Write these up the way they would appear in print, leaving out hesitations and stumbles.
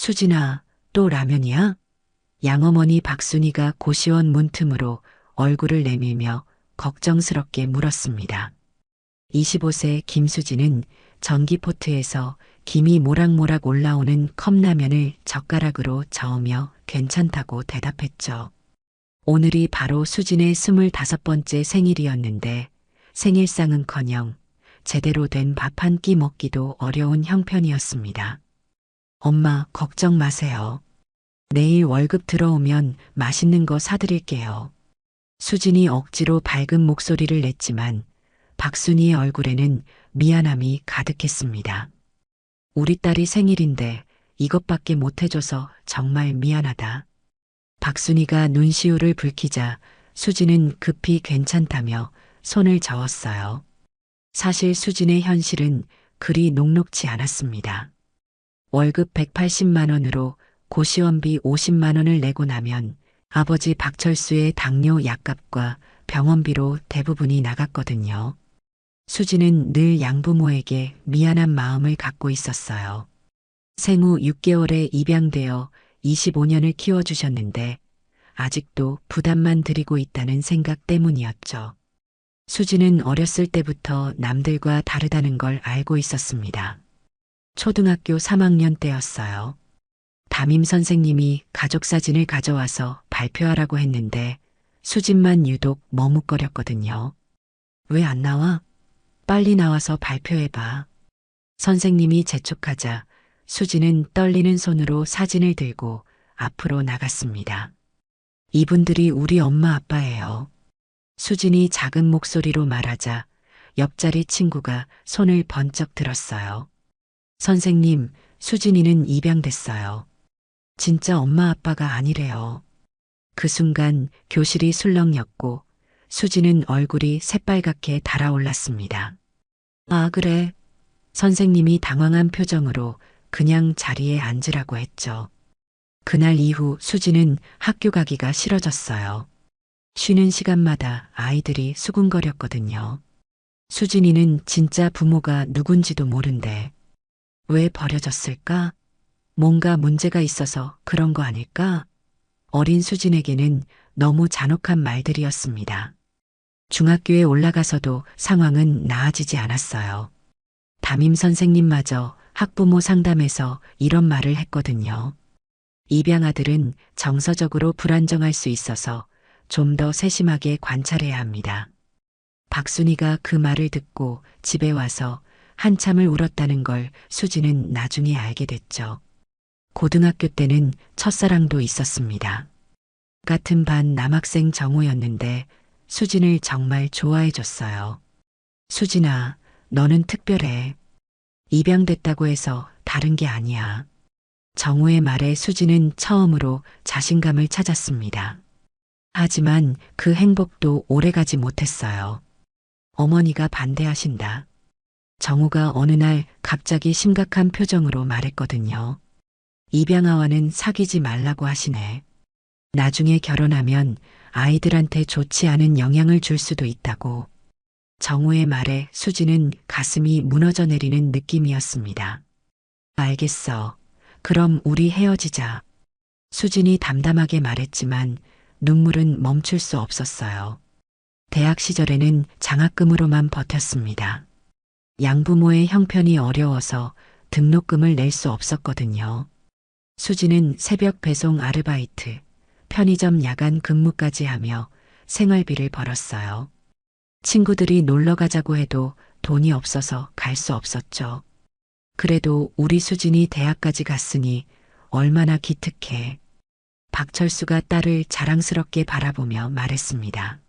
수진아, 또 라면이야? 양어머니 박순이가 고시원 문틈으로 얼굴을 내밀며 걱정스럽게 물었습니다. 25세 김수진은 전기포트에서 김이 모락모락 올라오는 컵라면을 젓가락으로 저으며 괜찮다고 대답했죠. 오늘이 바로 수진의 25번째 생일이었는데 생일상은커녕 제대로 된 밥 한 끼 먹기도 어려운 형편이었습니다. 엄마, 걱정 마세요. 내일 월급 들어오면 맛있는 거 사드릴게요. 수진이 억지로 밝은 목소리를 냈지만 박순이의 얼굴에는 미안함이 가득했습니다. 우리 딸이 생일인데 이것밖에 못해줘서 정말 미안하다. 박순이가 눈시울을 붉히자 수진은 급히 괜찮다며 손을 저었어요. 사실 수진의 현실은 그리 녹록지 않았습니다. 월급 180만 원으로 고시원비 50만 원을 내고 나면 아버지 박철수의 당뇨 약값과 병원비로 대부분이 나갔거든요. 수진은 늘 양부모에게 미안한 마음을 갖고 있었어요. 생후 6개월에 입양되어 25년을 키워주셨는데 아직도 부담만 드리고 있다는 생각 때문이었죠. 수진은 어렸을 때부터 남들과 다르다는 걸 알고 있었습니다. 초등학교 3학년 때였어요. 담임 선생님이 가족사진을 가져와서 발표하라고 했는데 수진만 유독 머뭇거렸거든요. 왜 안 나와? 빨리 나와서 발표해봐. 선생님이 재촉하자 수진은 떨리는 손으로 사진을 들고 앞으로 나갔습니다. 이분들이 우리 엄마 아빠예요. 수진이 작은 목소리로 말하자 옆자리 친구가 손을 번쩍 들었어요. 선생님, 수진이는 입양됐어요. 진짜 엄마 아빠가 아니래요. 그 순간 교실이 술렁였고 수진은 얼굴이 새빨갛게 달아올랐습니다. 아, 그래. 선생님이 당황한 표정으로 그냥 자리에 앉으라고 했죠. 그날 이후 수진은 학교 가기가 싫어졌어요. 쉬는 시간마다 아이들이 수군거렸거든요. 수진이는 진짜 부모가 누군지도 모른대. 왜 버려졌을까? 뭔가 문제가 있어서 그런 거 아닐까? 어린 수진에게는 너무 잔혹한 말들이었습니다. 중학교에 올라가서도 상황은 나아지지 않았어요. 담임 선생님마저 학부모 상담에서 이런 말을 했거든요. 입양아들은 정서적으로 불안정할 수 있어서 좀 더 세심하게 관찰해야 합니다. 박순이가 그 말을 듣고 집에 와서 한참을 울었다는 걸 수진은 나중에 알게 됐죠. 고등학교 때는 첫사랑도 있었습니다. 같은 반 남학생 정우였는데 수진을 정말 좋아해 줬어요. 수진아, 너는 특별해. 입양됐다고 해서 다른 게 아니야. 정우의 말에 수진은 처음으로 자신감을 찾았습니다. 하지만 그 행복도 오래가지 못했어요. 어머니가 반대하신다. 정우가 어느 날 갑자기 심각한 표정으로 말했거든요. 입양아와는 사귀지 말라고 하시네. 나중에 결혼하면 아이들한테 좋지 않은 영향을 줄 수도 있다고. 정우의 말에 수진은 가슴이 무너져 내리는 느낌이었습니다. 알겠어. 그럼 우리 헤어지자. 수진이 담담하게 말했지만 눈물은 멈출 수 없었어요. 대학 시절에는 장학금으로만 버텼습니다. 양부모의 형편이 어려워서 등록금을 낼 수 없었거든요. 수진은 새벽 배송 아르바이트, 편의점 야간 근무까지 하며 생활비를 벌었어요. 친구들이 놀러 가자고 해도 돈이 없어서 갈 수 없었죠. 그래도 우리 수진이 대학까지 갔으니 얼마나 기특해. 박철수가 딸을 자랑스럽게 바라보며 말했습니다.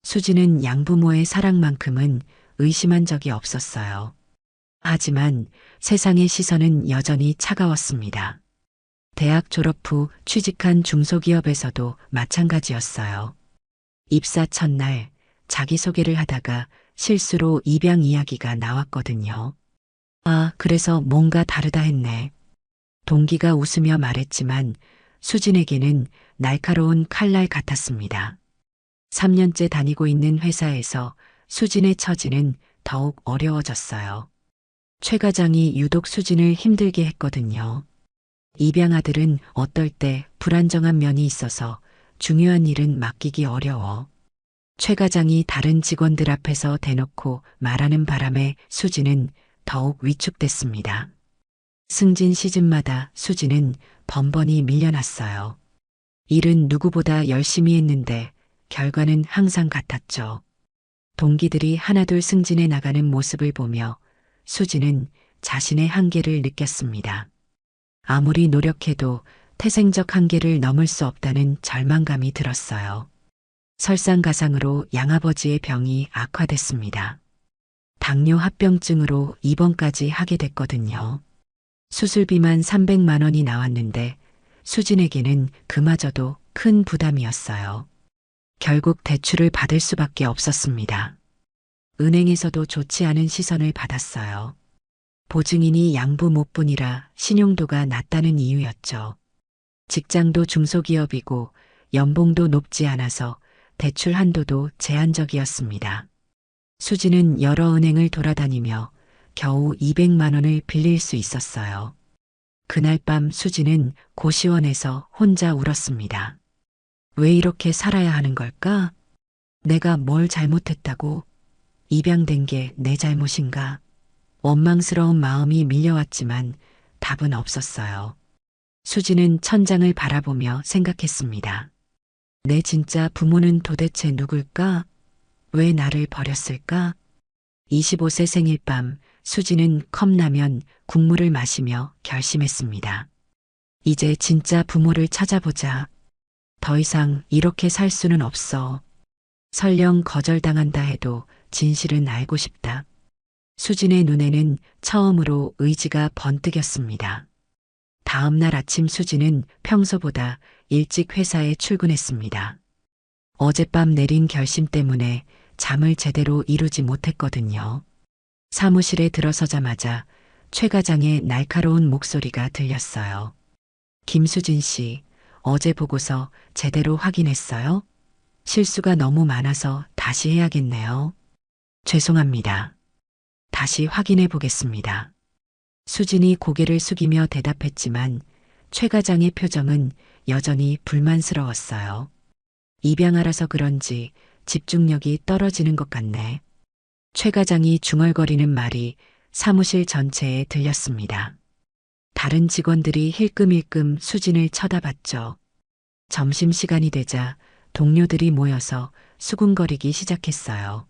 수진은 양부모의 사랑만큼은 의심한 적이 없었어요. 하지만 세상의 시선은 여전히 차가웠습니다. 대학 졸업 후 취직한 중소기업에서도 마찬가지였어요. 입사 첫날 자기소개를 하다가 실수로 입양 이야기가 나왔거든요. 아, 그래서 뭔가 다르다 했네. 동기가 웃으며 말했지만 수진에게는 날카로운 칼날 같았습니다. 3년째 다니고 있는 회사에서 수진의 처지는 더욱 어려워졌어요. 최 과장이 유독 수진을 힘들게 했거든요. 입양 아들은 어떨 때 불안정한 면이 있어서 중요한 일은 맡기기 어려워. 최 과장이 다른 직원들 앞에서 대놓고 말하는 바람에 수지는 더욱 위축됐습니다. 승진 시즌마다 수지는 번번이 밀려났어요. 일은 누구보다 열심히 했는데 결과는 항상 같았죠. 동기들이 하나둘 승진해 나가는 모습을 보며 수지는 자신의 한계를 느꼈습니다. 아무리 노력해도 태생적 한계를 넘을 수 없다는 절망감이 들었어요. 설상가상으로 양아버지의 병이 악화됐습니다. 당뇨 합병증으로 입원까지 하게 됐거든요. 수술비만 300만 원이 나왔는데 수진에게는 그마저도 큰 부담이었어요. 결국 대출을 받을 수밖에 없었습니다. 은행에서도 좋지 않은 시선을 받았어요. 보증인이 양부 못 분이라 신용도가 낮다는 이유였죠. 직장도 중소기업이고 연봉도 높지 않아서 대출 한도도 제한적이었습니다. 수지는 여러 은행을 돌아다니며 겨우 200만 원을 빌릴 수 있었어요. 그날 밤 수지는 고시원에서 혼자 울었습니다. 왜 이렇게 살아야 하는 걸까? 내가 뭘 잘못했다고? 입양된 게 내 잘못인가? 원망스러운 마음이 밀려왔지만 답은 없었어요. 수지는 천장을 바라보며 생각했습니다. 내 진짜 부모는 도대체 누굴까? 왜 나를 버렸을까? 25세 생일 밤 수지는 컵라면 국물을 마시며 결심했습니다. 이제 진짜 부모를 찾아보자. 더 이상 이렇게 살 수는 없어. 설령 거절당한다 해도 진실은 알고 싶다. 수진의 눈에는 처음으로 의지가 번뜩였습니다. 다음 날 아침 수진은 평소보다 일찍 회사에 출근했습니다. 어젯밤 내린 결심 때문에 잠을 제대로 이루지 못했거든요. 사무실에 들어서자마자 최 과장의 날카로운 목소리가 들렸어요. 김수진 씨, 어제 보고서 제대로 확인했어요? 실수가 너무 많아서 다시 해야겠네요. 죄송합니다. 다시 확인해 보겠습니다. 수진이 고개를 숙이며 대답했지만 최 과장의 표정은 여전히 불만스러웠어요. 입양하라서 그런지 집중력이 떨어지는 것 같네. 최 과장이 중얼거리는 말이 사무실 전체에 들렸습니다. 다른 직원들이 힐끔힐끔 수진을 쳐다봤죠. 점심시간이 되자 동료들이 모여서 수군거리기 시작했어요.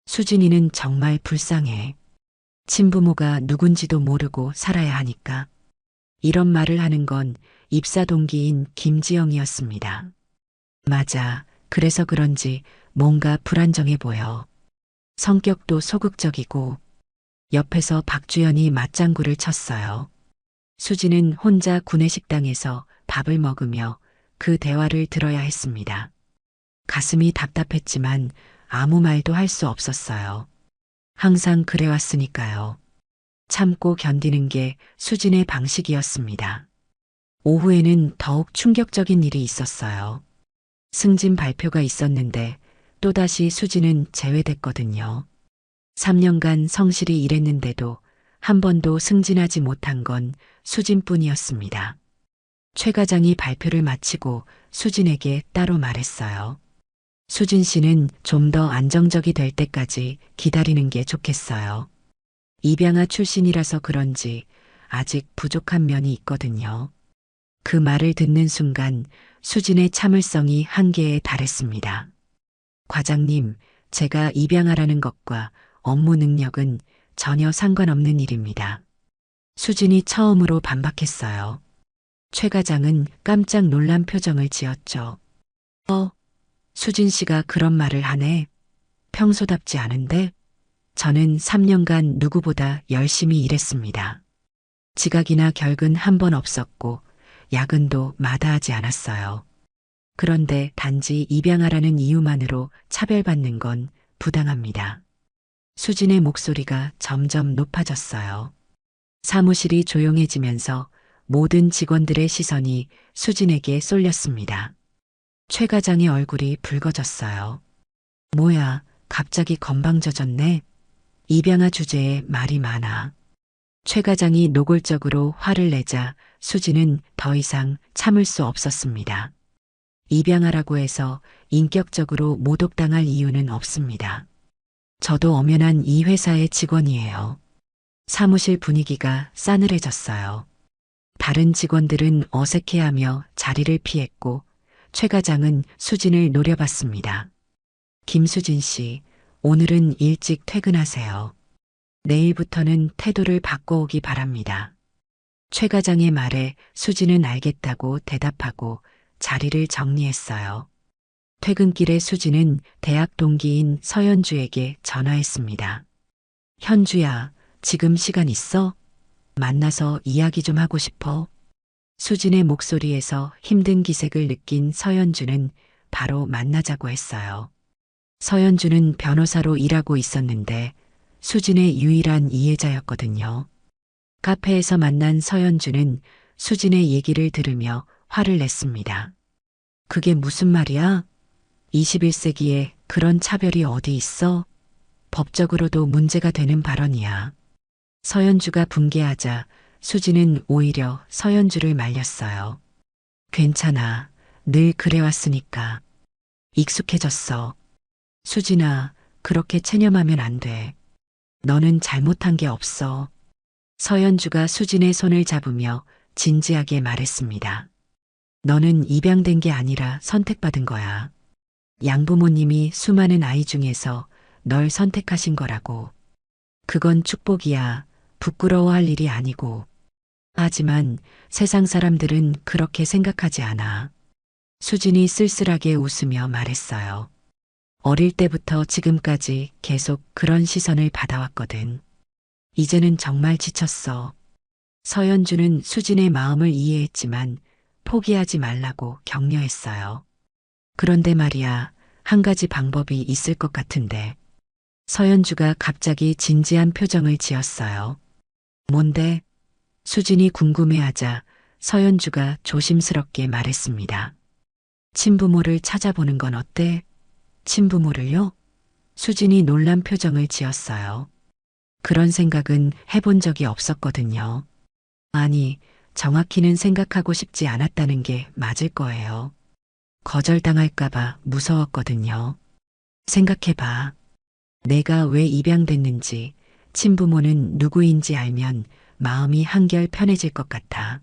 수진이는 정말 불쌍해. 친부모가 누군지도 모르고 살아야 하니까. 이런 말을 하는 건 입사 동기인 김지영이었습니다. 맞아. 그래서 그런지 뭔가 불안정해 보여. 성격도 소극적이고. 옆에서 박주연이 맞장구를 쳤어요. 수지는 혼자 구내식당에서 밥을 먹으며 그 대화를 들어야 했습니다. 가슴이 답답했지만 아무 말도 할 수 없었어요. 항상 그래왔으니까요. 참고 견디는 게 수진의 방식이었습니다. 오후에는 더욱 충격적인 일이 있었어요. 승진 발표가 있었는데 또다시 수진은 제외됐거든요. 3년간 성실히 일했는데도 한 번도 승진하지 못한 건 수진뿐이었습니다. 최 과장이 발표를 마치고 수진에게 따로 말했어요. 수진 씨는 좀 더 안정적이 될 때까지 기다리는 게 좋겠어요. 입양아 출신이라서 그런지 아직 부족한 면이 있거든요. 그 말을 듣는 순간 수진의 참을성이 한계에 달했습니다. 과장님, 제가 입양아라는 것과 업무 능력은 전혀 상관없는 일입니다. 수진이 처음으로 반박했어요. 최 과장은 깜짝 놀란 표정을 지었죠. 수진 씨가 그런 말을 하네. 평소답지 않은데? 저는 3년간 누구보다 열심히 일했습니다. 지각이나 결근 한 번 없었고 야근도 마다하지 않았어요. 그런데 단지 입양하라는 이유만으로 차별받는 건 부당합니다. 수진의 목소리가 점점 높아졌어요. 사무실이 조용해지면서 모든 직원들의 시선이 수진에게 쏠렸습니다. 최 과장의 얼굴이 붉어졌어요. 뭐야, 갑자기 건방져졌네. 입양아 주제에 말이 많아. 최 과장이 노골적으로 화를 내자 수지는 더 이상 참을 수 없었습니다. 입양하라고 해서 인격적으로 모독당할 이유는 없습니다. 저도 엄연한 이 회사의 직원이에요. 사무실 분위기가 싸늘해졌어요. 다른 직원들은 어색해하며 자리를 피했고 최 과장은 수진을 노려봤습니다. 김수진 씨, 오늘은 일찍 퇴근하세요. 내일부터는 태도를 바꿔오기 바랍니다. 최 과장의 말에 수진은 알겠다고 대답하고 자리를 정리했어요. 퇴근길에 수진은 대학 동기인 서현주에게 전화했습니다. 현주야, 지금 시간 있어? 만나서 이야기 좀 하고 싶어. 수진의 목소리에서 힘든 기색을 느낀 서현주는 바로 만나자고 했어요. 서현주는 변호사로 일하고 있었는데 수진의 유일한 이해자였거든요. 카페에서 만난 서현주는 수진의 얘기를 들으며 화를 냈습니다. 그게 무슨 말이야? 21세기에 그런 차별이 어디 있어? 법적으로도 문제가 되는 발언이야. 서현주가 분개하자 수진은 오히려 서현주를 말렸어요. 괜찮아. 늘 그래왔으니까. 익숙해졌어. 수진아, 그렇게 체념하면 안 돼. 너는 잘못한 게 없어. 서현주가 수진의 손을 잡으며 진지하게 말했습니다. 너는 입양된 게 아니라 선택받은 거야. 양부모님이 수많은 아이 중에서 널 선택하신 거라고. 그건 축복이야. 부끄러워할 일이 아니고. 하지만 세상 사람들은 그렇게 생각하지 않아. 수진이 쓸쓸하게 웃으며 말했어요. 어릴 때부터 지금까지 계속 그런 시선을 받아왔거든. 이제는 정말 지쳤어. 서현주는 수진의 마음을 이해했지만 포기하지 말라고 격려했어요. 그런데 말이야, 한 가지 방법이 있을 것 같은데. 서현주가 갑자기 진지한 표정을 지었어요. 뭔데? 수진이 궁금해하자 서현주가 조심스럽게 말했습니다. 친부모를 찾아보는 건 어때? 친부모를요? 수진이 놀란 표정을 지었어요. 그런 생각은 해본 적이 없었거든요. 아니, 정확히는 생각하고 싶지 않았다는 게 맞을 거예요. 거절당할까봐 무서웠거든요. 생각해봐. 내가 왜 입양됐는지, 친부모는 누구인지 알면 마음이 한결 편해질 것 같아.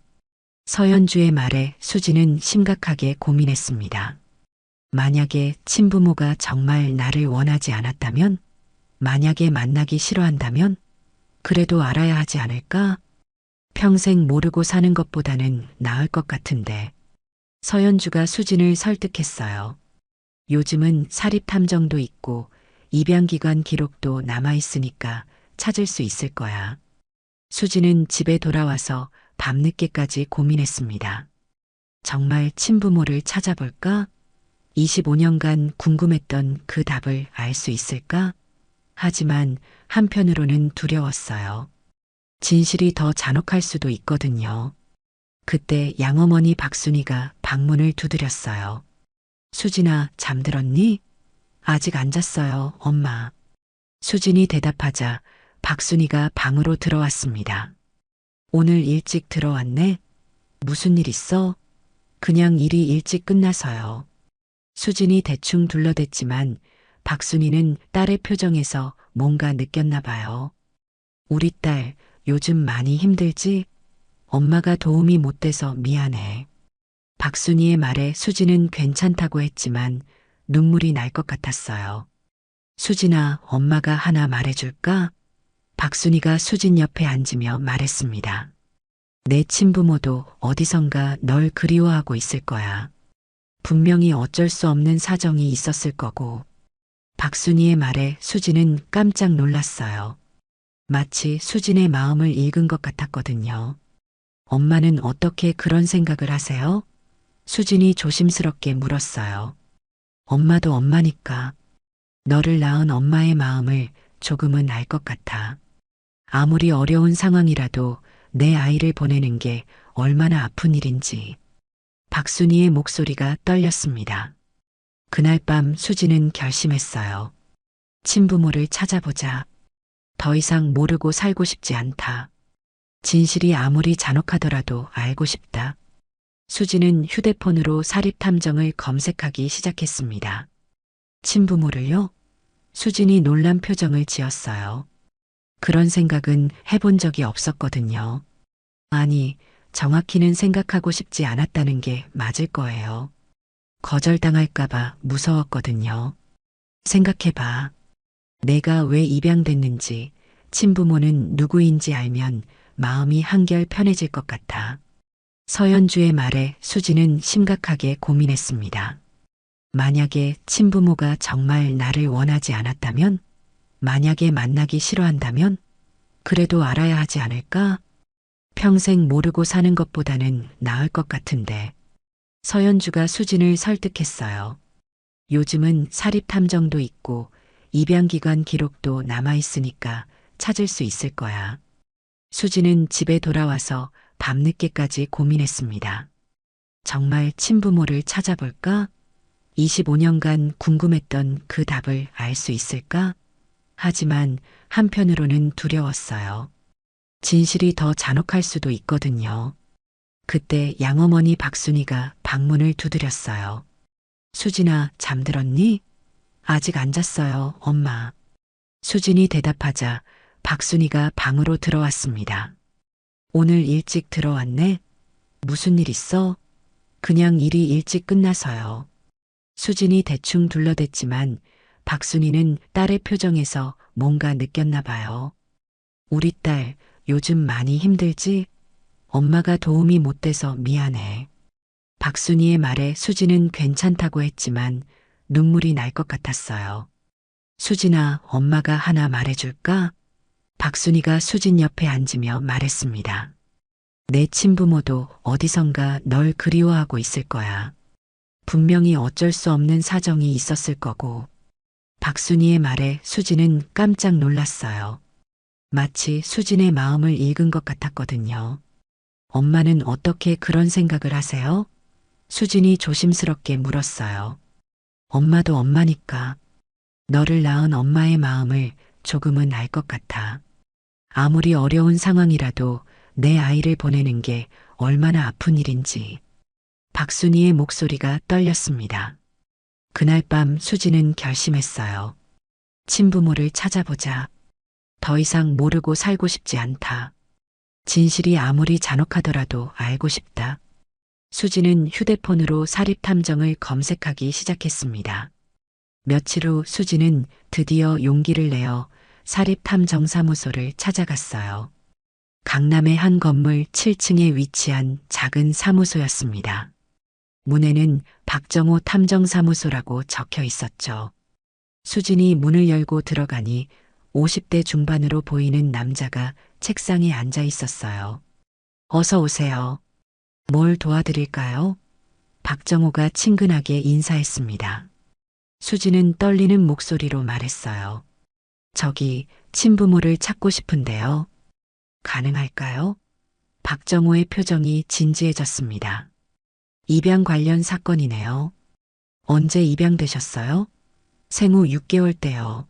서현주의 말에 수지는 심각하게 고민했습니다. 만약에 친부모가 정말 나를 원하지 않았다면? 만약에 만나기 싫어한다면? 그래도 알아야 하지 않을까? 평생 모르고 사는 것보다는 나을 것 같은데. 서현주가 수진을 설득했어요. 요즘은 사립탐정도 있고 입양기관 기록도 남아있으니까 찾을 수 있을 거야. 수진은 집에 돌아와서 밤늦게까지 고민했습니다. 정말 친부모를 찾아볼까? 25년간 궁금했던 그 답을 알 수 있을까? 하지만 한편으로는 두려웠어요. 진실이 더 잔혹할 수도 있거든요. 그때 양어머니 박순이가 방문을 두드렸어요. 수진아, 잠들었니? 아직 안 잤어요, 엄마. 수진이 대답하자 박순이가 방으로 들어왔습니다. 오늘 일찍 들어왔네? 무슨 일 있어? 그냥 일이 일찍 끝나서요. 수진이 대충 둘러댔지만 박순이는 딸의 표정에서 뭔가 느꼈나 봐요. 우리 딸 요즘 많이 힘들지? 엄마가 도움이 못 돼서 미안해. 박순이의 말에 수진은 괜찮다고 했지만 눈물이 날 것 같았어요. 수진아, 엄마가 하나 말해줄까? 박순이가 수진 옆에 앉으며 말했습니다. 내 친부모도 어디선가 널 그리워하고 있을 거야. 분명히 어쩔 수 없는 사정이 있었을 거고. 박순이의 말에 수진은 깜짝 놀랐어요. 마치 수진의 마음을 읽은 것 같았거든요. 엄마는 어떻게 그런 생각을 하세요? 수진이 조심스럽게 물었어요. 엄마도 엄마니까. 너를 낳은 엄마의 마음을 조금은 알 것 같아. 아무리 어려운 상황이라도 내 아이를 보내는 게 얼마나 아픈 일인지. 박순이의 목소리가 떨렸습니다. 그날 밤 수지는 결심했어요. 친부모를 찾아보자. 더 이상 모르고 살고 싶지 않다. 진실이 아무리 잔혹하더라도 알고 싶다. 수지는 휴대폰으로 사립탐정을 검색하기 시작했습니다. 친부모를요? 수진이 놀란 표정을 지었어요. 그런 생각은 해본 적이 없었거든요. 아니, 정확히는 생각하고 싶지 않았다는 게 맞을 거예요. 거절당할까봐 무서웠거든요. 생각해봐. 내가 왜 입양됐는지, 친부모는 누구인지 알면 마음이 한결 편해질 것 같아. 서연주의 말에 수지는 심각하게 고민했습니다. 만약에 친부모가 정말 나를 원하지 않았다면? 만약에 만나기 싫어한다면? 그래도 알아야 하지 않을까? 평생 모르고 사는 것보다는 나을 것 같은데. 서연주가 수진을 설득했어요. 요즘은 사립탐정도 있고 입양기관 기록도 남아있으니까 찾을 수 있을 거야. 수진은 집에 돌아와서 밤늦게까지 고민했습니다. 정말 친부모를 찾아볼까? 25년간 궁금했던 그 답을 알 수 있을까? 하지만 한편으로는 두려웠어요. 진실이 더 잔혹할 수도 있거든요. 그때 양어머니 박순이가 방문을 두드렸어요. 수진아, 잠들었니? 아직 안 잤어요, 엄마. 수진이 대답하자 박순이가 방으로 들어왔습니다. 오늘 일찍 들어왔네? 무슨 일 있어? 그냥 일이 일찍 끝나서요. 수진이 대충 둘러댔지만 박순이는 딸의 표정에서 뭔가 느꼈나 봐요. 우리 딸 요즘 많이 힘들지? 엄마가 도움이 못 돼서 미안해. 박순이의 말에 수진은 괜찮다고 했지만 눈물이 날 것 같았어요. 수진아, 엄마가 하나 말해줄까? 박순이가 수진 옆에 앉으며 말했습니다. 내 친부모도 어디선가 널 그리워하고 있을 거야. 분명히 어쩔 수 없는 사정이 있었을 거고. 박순이의 말에 수진은 깜짝 놀랐어요. 마치 수진의 마음을 읽은 것 같았거든요. 엄마는 어떻게 그런 생각을 하세요? 수진이 조심스럽게 물었어요. 엄마도 엄마니까. 너를 낳은 엄마의 마음을 조금은 알 것 같아. 아무리 어려운 상황이라도 내 아이를 보내는 게 얼마나 아픈 일인지. 박순이의 목소리가 떨렸습니다. 그날 밤 수지는 결심했어요. 친부모를 찾아보자. 더 이상 모르고 살고 싶지 않다. 진실이 아무리 잔혹하더라도 알고 싶다. 수지는 휴대폰으로 사립탐정을 검색하기 시작했습니다. 며칠 후 수지는 드디어 용기를 내어 사립탐정사무소를 찾아갔어요. 강남의 한 건물 7층에 위치한 작은 사무소였습니다. 문에는 박정호 탐정사무소라고 적혀 있었죠. 수진이 문을 열고 들어가니 50대 중반으로 보이는 남자가 책상에 앉아 있었어요. 어서 오세요. 뭘 도와드릴까요? 박정호가 친근하게 인사했습니다. 수지는 떨리는 목소리로 말했어요. 저기 친부모를 찾고 싶은데요. 가능할까요? 박정호의 표정이 진지해졌습니다. 입양 관련 사건이네요. 언제 입양되셨어요? 생후 6개월 때요.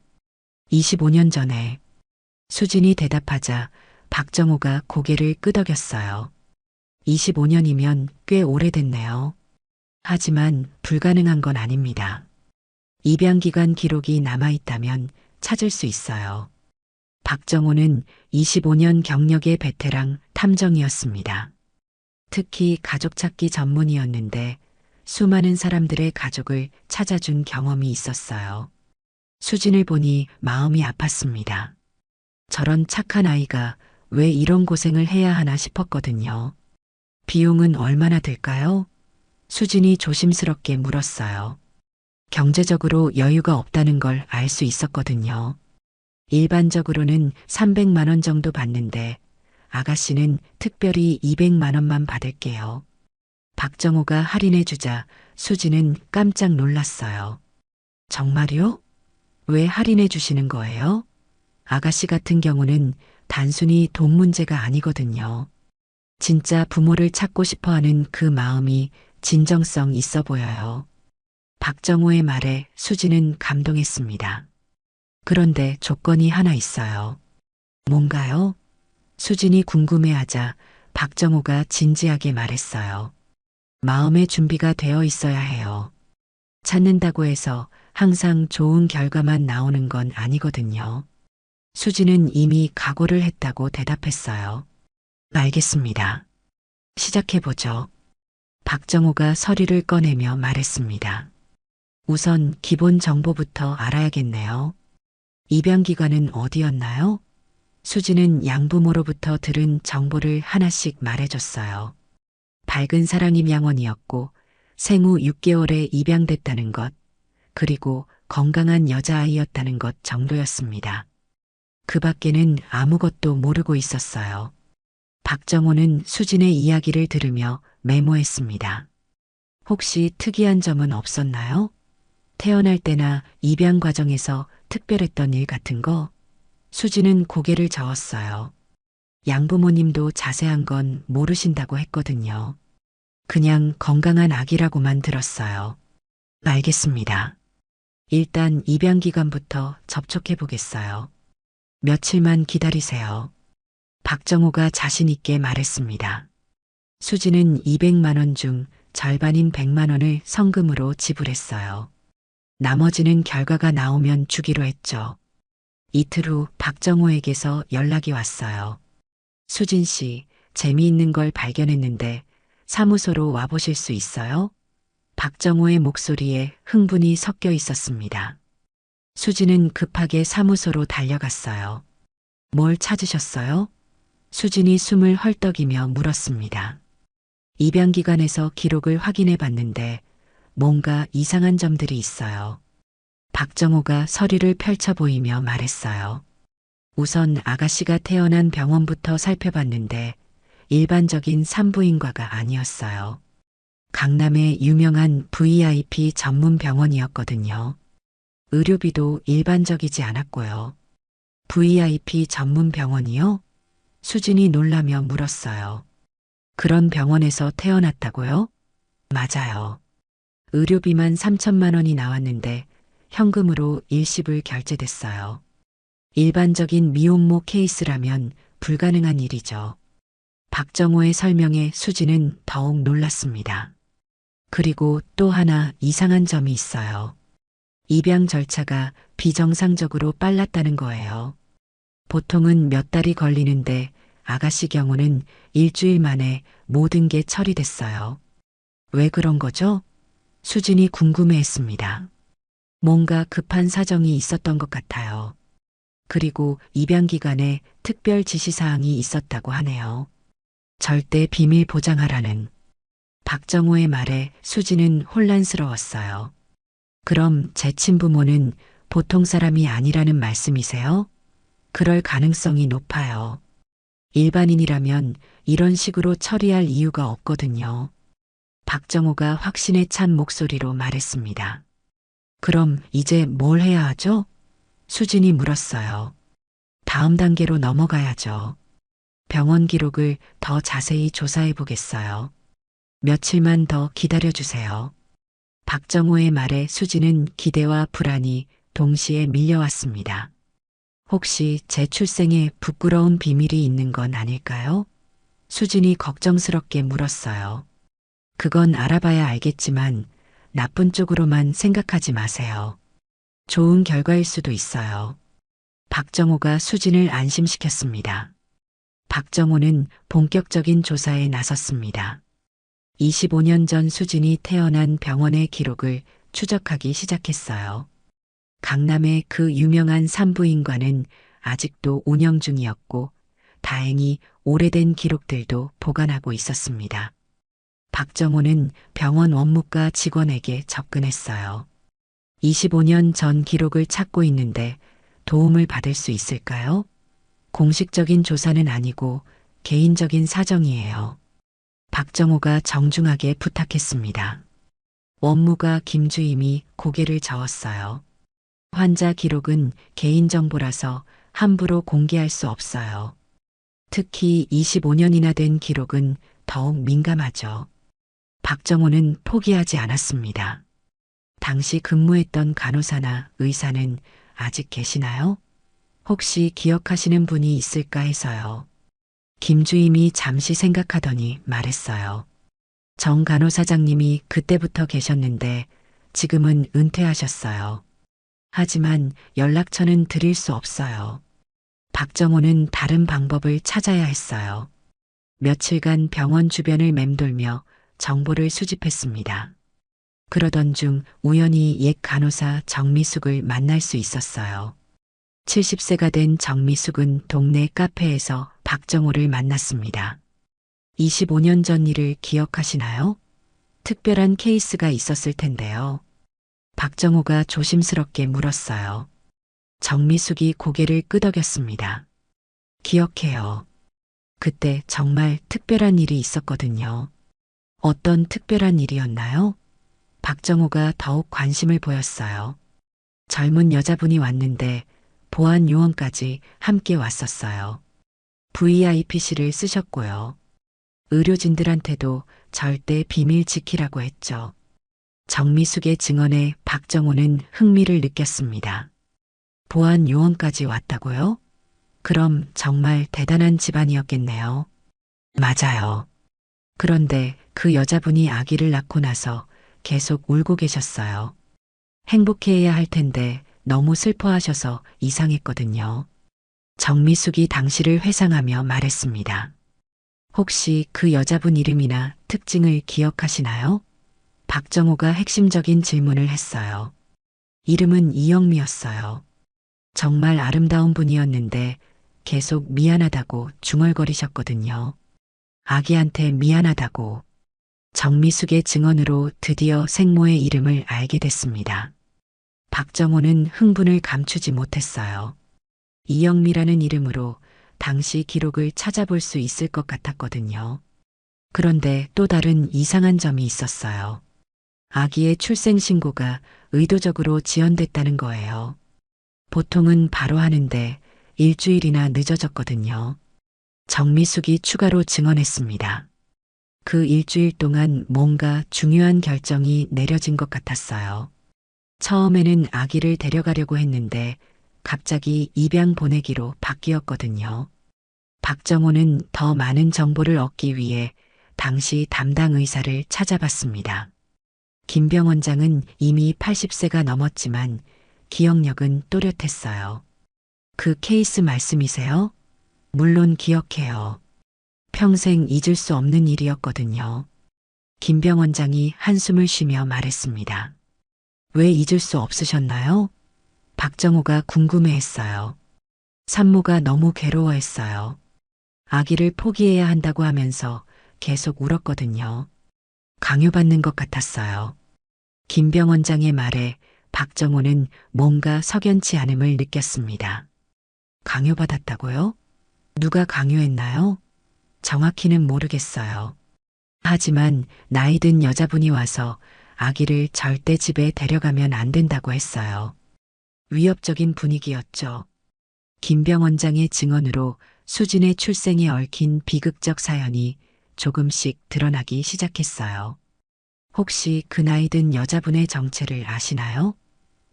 25년 전에. 수진이 대답하자 박정호가 고개를 끄덕였어요. 25년이면 꽤 오래됐네요. 하지만 불가능한 건 아닙니다. 입양기간 기록이 남아있다면 찾을 수 있어요. 박정호는 25년 경력의 베테랑 탐정이었습니다. 특히 가족 찾기 전문이었는데 수많은 사람들의 가족을 찾아준 경험이 있었어요. 수진을 보니 마음이 아팠습니다. 저런 착한 아이가 왜 이런 고생을 해야 하나 싶었거든요. 비용은 얼마나 들까요? 수진이 조심스럽게 물었어요. 경제적으로 여유가 없다는 걸 알 수 있었거든요. 일반적으로는 300만 원 정도 받는데 아가씨는 특별히 200만 원만 받을게요. 박정호가 할인해 주자 수지는 깜짝 놀랐어요. 정말요? 왜 할인해 주시는 거예요? 아가씨 같은 경우는 단순히 돈 문제가 아니거든요. 진짜 부모를 찾고 싶어 하는 그 마음이 진정성 있어 보여요. 박정호의 말에 수지는 감동했습니다. 그런데 조건이 하나 있어요. 뭔가요? 수진이 궁금해하자 박정호가 진지하게 말했어요. 마음의 준비가 되어 있어야 해요. 찾는다고 해서 항상 좋은 결과만 나오는 건 아니거든요. 수진은 이미 각오를 했다고 대답했어요. 알겠습니다. 시작해보죠. 박정호가 서류를 꺼내며 말했습니다. 우선 기본 정보부터 알아야겠네요. 입양 기관은 어디였나요? 수지는 양부모로부터 들은 정보를 하나씩 말해줬어요. 밝은 사랑 입양원이었고 생후 6개월에 입양됐다는 것, 그리고 건강한 여자아이였다는 것 정도였습니다. 그 밖에는 아무것도 모르고 있었어요. 박정호는 수진의 이야기를 들으며 메모했습니다. 혹시 특이한 점은 없었나요? 태어날 때나 입양 과정에서 특별했던 일 같은 거? 수진은 고개를 저었어요. 양부모님도 자세한 건 모르신다고 했거든요. 그냥 건강한 아기라고만 들었어요. 알겠습니다. 일단 입양 기관부터 접촉해 보겠어요. 며칠만 기다리세요. 박정호가 자신 있게 말했습니다. 수지는 200만 원 중 절반인 100만 원을 성금으로 지불했어요. 나머지는 결과가 나오면 주기로 했죠. 이틀 후 박정호에게서 연락이 왔어요. 수진 씨, 재미있는 걸 발견했는데 사무소로 와보실 수 있어요? 박정호의 목소리에 흥분이 섞여 있었습니다. 수진은 급하게 사무소로 달려갔어요. 뭘 찾으셨어요? 수진이 숨을 헐떡이며 물었습니다. 입양기관에서 기록을 확인해 봤는데 뭔가 이상한 점들이 있어요. 박정호가 서류를 펼쳐 보이며 말했어요. 우선 아가씨가 태어난 병원부터 살펴봤는데 일반적인 산부인과가 아니었어요. 강남의 유명한 VIP 전문 병원이었거든요. 의료비도 일반적이지 않았고요. VIP 전문 병원이요? 수진이 놀라며 물었어요. 그런 병원에서 태어났다고요? 맞아요. 의료비만 3천만 원이 나왔는데 현금으로 일시불 결제됐어요. 일반적인 미혼모 케이스라면 불가능한 일이죠. 박정호의 설명에 수진은 더욱 놀랐습니다. 그리고 또 하나 이상한 점이 있어요. 입양 절차가 비정상적으로 빨랐다는 거예요. 보통은 몇 달이 걸리는데 아가씨 경우는 일주일 만에 모든 게 처리됐어요. 왜 그런 거죠? 수진이 궁금해했습니다. 뭔가 급한 사정이 있었던 것 같아요. 그리고 입양 기간에 특별 지시사항이 있었다고 하네요. 절대 비밀 보장하라는. 박정호의 말에 수진은 혼란스러웠어요. 그럼 제 친부모는 보통 사람이 아니라는 말씀이세요? 그럴 가능성이 높아요. 일반인이라면 이런 식으로 처리할 이유가 없거든요. 박정호가 확신에 찬 목소리로 말했습니다. 그럼 이제 뭘 해야 하죠? 수진이 물었어요. 다음 단계로 넘어가야죠. 병원 기록을 더 자세히 조사해 보겠어요. 며칠만 더 기다려 주세요. 박정호의 말에 수진은 기대와 불안이 동시에 밀려왔습니다. 혹시 제 출생에 부끄러운 비밀이 있는 건 아닐까요? 수진이 걱정스럽게 물었어요. 그건 알아봐야 알겠지만 나쁜 쪽으로만 생각하지 마세요. 좋은 결과일 수도 있어요. 박정호가 수진을 안심시켰습니다. 박정호는 본격적인 조사에 나섰습니다. 25년 전 수진이 태어난 병원의 기록을 추적하기 시작했어요. 강남의 그 유명한 산부인과는 아직도 운영 중이었고 다행히 오래된 기록들도 보관하고 있었습니다. 박정호는 병원 원무과 직원에게 접근했어요. 25년 전 기록을 찾고 있는데 도움을 받을 수 있을까요? 공식적인 조사는 아니고 개인적인 사정이에요. 박정호가 정중하게 부탁했습니다. 원무가 김주임이 고개를 저었어요. 환자 기록은 개인정보라서 함부로 공개할 수 없어요. 특히 25년이나 된 기록은 더욱 민감하죠. 박정호는 포기하지 않았습니다. 당시 근무했던 간호사나 의사는 아직 계시나요? 혹시 기억하시는 분이 있을까 해서요. 김주임이 잠시 생각하더니 말했어요. 정 간호사장님이 그때부터 계셨는데 지금은 은퇴하셨어요. 하지만 연락처는 드릴 수 없어요. 박정호는 다른 방법을 찾아야 했어요. 며칠간 병원 주변을 맴돌며 정보를 수집했습니다. 그러던 중 우연히 옛 간호사 정미숙을 만날 수 있었어요. 70세가 된 정미숙은 동네 카페에서 박정호를 만났습니다. 25년 전 일을 기억하시나요? 특별한 케이스가 있었을 텐데요. 박정호가 조심스럽게 물었어요. 정미숙이 고개를 끄덕였습니다. 기억해요. 그때 정말 특별한 일이 있었거든요. 어떤 특별한 일이었나요? 박정호가 더욱 관심을 보였어요. 젊은 여자분이 왔는데 보안 요원까지 함께 왔었어요. VIP실을 쓰셨고요. 의료진들한테도 절대 비밀 지키라고 했죠. 정미숙의 증언에 박정호는 흥미를 느꼈습니다. 보안 요원까지 왔다고요? 그럼 정말 대단한 집안이었겠네요. 맞아요. 그런데 그 여자분이 아기를 낳고 나서 계속 울고 계셨어요. 행복해해야 할 텐데 너무 슬퍼하셔서 이상했거든요. 정미숙이 당시를 회상하며 말했습니다. 혹시 그 여자분 이름이나 특징을 기억하시나요? 박정호가 핵심적인 질문을 했어요. 이름은 이영미였어요. 정말 아름다운 분이었는데 계속 미안하다고 중얼거리셨거든요. 아기한테 미안하다고. 정미숙의 증언으로 드디어 생모의 이름을 알게 됐습니다. 박정호는 흥분을 감추지 못했어요. 이영미라는 이름으로 당시 기록을 찾아볼 수 있을 것 같았거든요. 그런데 또 다른 이상한 점이 있었어요. 아기의 출생 신고가 의도적으로 지연됐다는 거예요. 보통은 바로 하는데 일주일이나 늦어졌거든요. 정미숙이 추가로 증언했습니다. 그 일주일 동안 뭔가 중요한 결정이 내려진 것 같았어요. 처음에는 아기를 데려가려고 했는데 갑자기 입양 보내기로 바뀌었거든요. 박정호는 더 많은 정보를 얻기 위해 당시 담당 의사를 찾아봤습니다. 김병 원장은 이미 80세가 넘었지만 기억력은 또렷했어요. 그 케이스 말씀이세요? 물론 기억해요. 평생 잊을 수 없는 일이었거든요. 김병 원장이 한숨을 쉬며 말했습니다. 왜 잊을 수 없으셨나요? 박정호가 궁금해했어요. 산모가 너무 괴로워했어요. 아기를 포기해야 한다고 하면서 계속 울었거든요. 강요받는 것 같았어요. 김병 원장의 말에 박정호는 뭔가 석연치 않음을 느꼈습니다. 강요받았다고요? 누가 강요했나요? 정확히는 모르겠어요. 하지만 나이 든 여자분이 와서 아기를 절대 집에 데려가면 안 된다고 했어요. 위협적인 분위기였죠. 김병 원장의 증언으로 수진의 출생에 얽힌 비극적 사연이 조금씩 드러나기 시작했어요. 혹시 그 나이 든 여자분의 정체를 아시나요?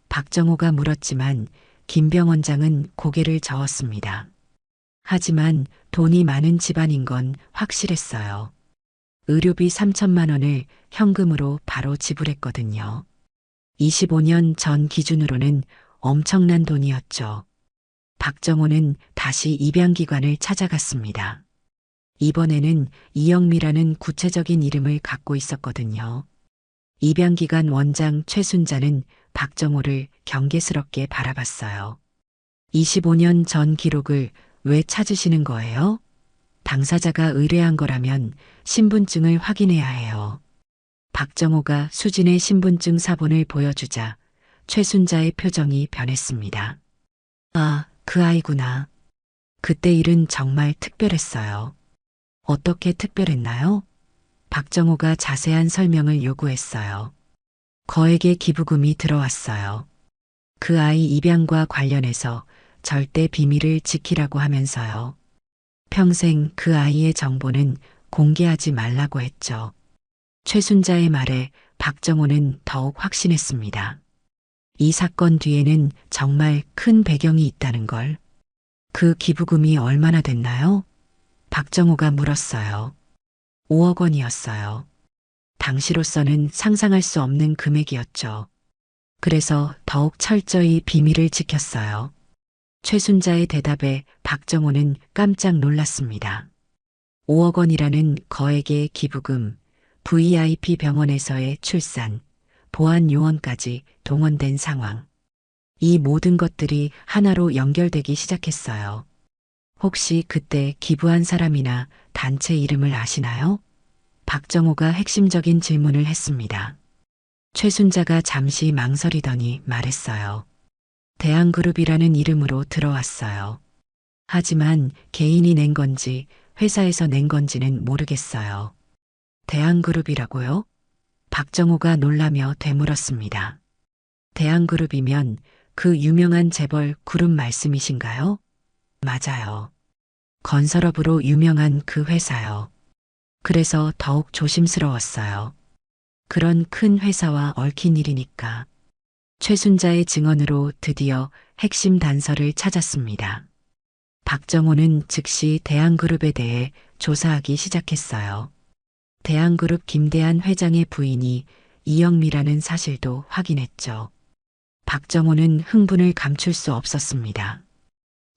박정호가 물었지만 김병 원장은 고개를 저었습니다. 하지만 돈이 많은 집안인 건 확실했어요. 의료비 3천만 원을 현금으로 바로 지불했거든요. 25년 전 기준으로는 엄청난 돈이었죠. 박정호는 다시 입양기관을 찾아갔습니다. 이번에는 이영미라는 구체적인 이름을 갖고 있었거든요. 입양기관 원장 최순자는 박정호를 경계스럽게 바라봤어요. 25년 전 기록을 왜 찾으시는 거예요? 당사자가 의뢰한 거라면 신분증을 확인해야 해요. 박정호가 수진의 신분증 사본을 보여주자 최순자의 표정이 변했습니다. 아, 그 아이구나. 그때 일은 정말 특별했어요. 어떻게 특별했나요? 박정호가 자세한 설명을 요구했어요. 거액의 기부금이 들어왔어요. 그 아이 입양과 관련해서 절대 비밀을 지키라고 하면서요. 평생 그 아이의 정보는 공개하지 말라고 했죠. 최순자의 말에 박정호는 더욱 확신했습니다. 이 사건 뒤에는 정말 큰 배경이 있다는 걸. 그 기부금이 얼마나 됐나요? 박정호가 물었어요. 5억 원이었어요. 당시로서는 상상할 수 없는 금액이었죠. 그래서 더욱 철저히 비밀을 지켰어요. 최순자의 대답에 박정호는 깜짝 놀랐습니다. 5억 원이라는 거액의 기부금, VIP 병원에서의 출산, 보안 요원까지 동원된 상황. 이 모든 것들이 하나로 연결되기 시작했어요. 혹시 그때 기부한 사람이나 단체 이름을 아시나요? 박정호가 핵심적인 질문을 했습니다. 최순자가 잠시 망설이더니 말했어요. 대한그룹이라는 이름으로 들어왔어요. 하지만 개인이 낸 건지 회사에서 낸 건지는 모르겠어요. 대한그룹이라고요? 박정호가 놀라며 되물었습니다. 대한그룹이면 그 유명한 재벌 그룹 말씀이신가요? 맞아요. 건설업으로 유명한 그 회사요. 그래서 더욱 조심스러웠어요. 그런 큰 회사와 얽힌 일이니까. 최순자의 증언으로 드디어 핵심 단서를 찾았습니다. 박정호는 즉시 대한그룹에 대해 조사하기 시작했어요. 대한그룹 김대한 회장의 부인이 이영미라는 사실도 확인했죠. 박정호는 흥분을 감출 수 없었습니다.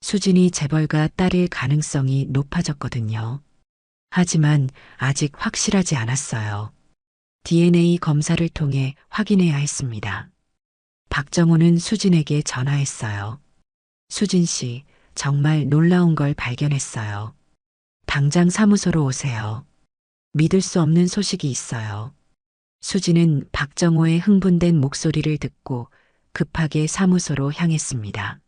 수진이 재벌가 딸일 가능성이 높아졌거든요. 하지만 아직 확실하지 않았어요. DNA 검사를 통해 확인해야 했습니다. 박정호는 수진에게 전화했어요. 수진 씨, 정말 놀라운 걸 발견했어요. 당장 사무소로 오세요. 믿을 수 없는 소식이 있어요. 수진은 박정호의 흥분된 목소리를 듣고 급하게 사무소로 향했습니다.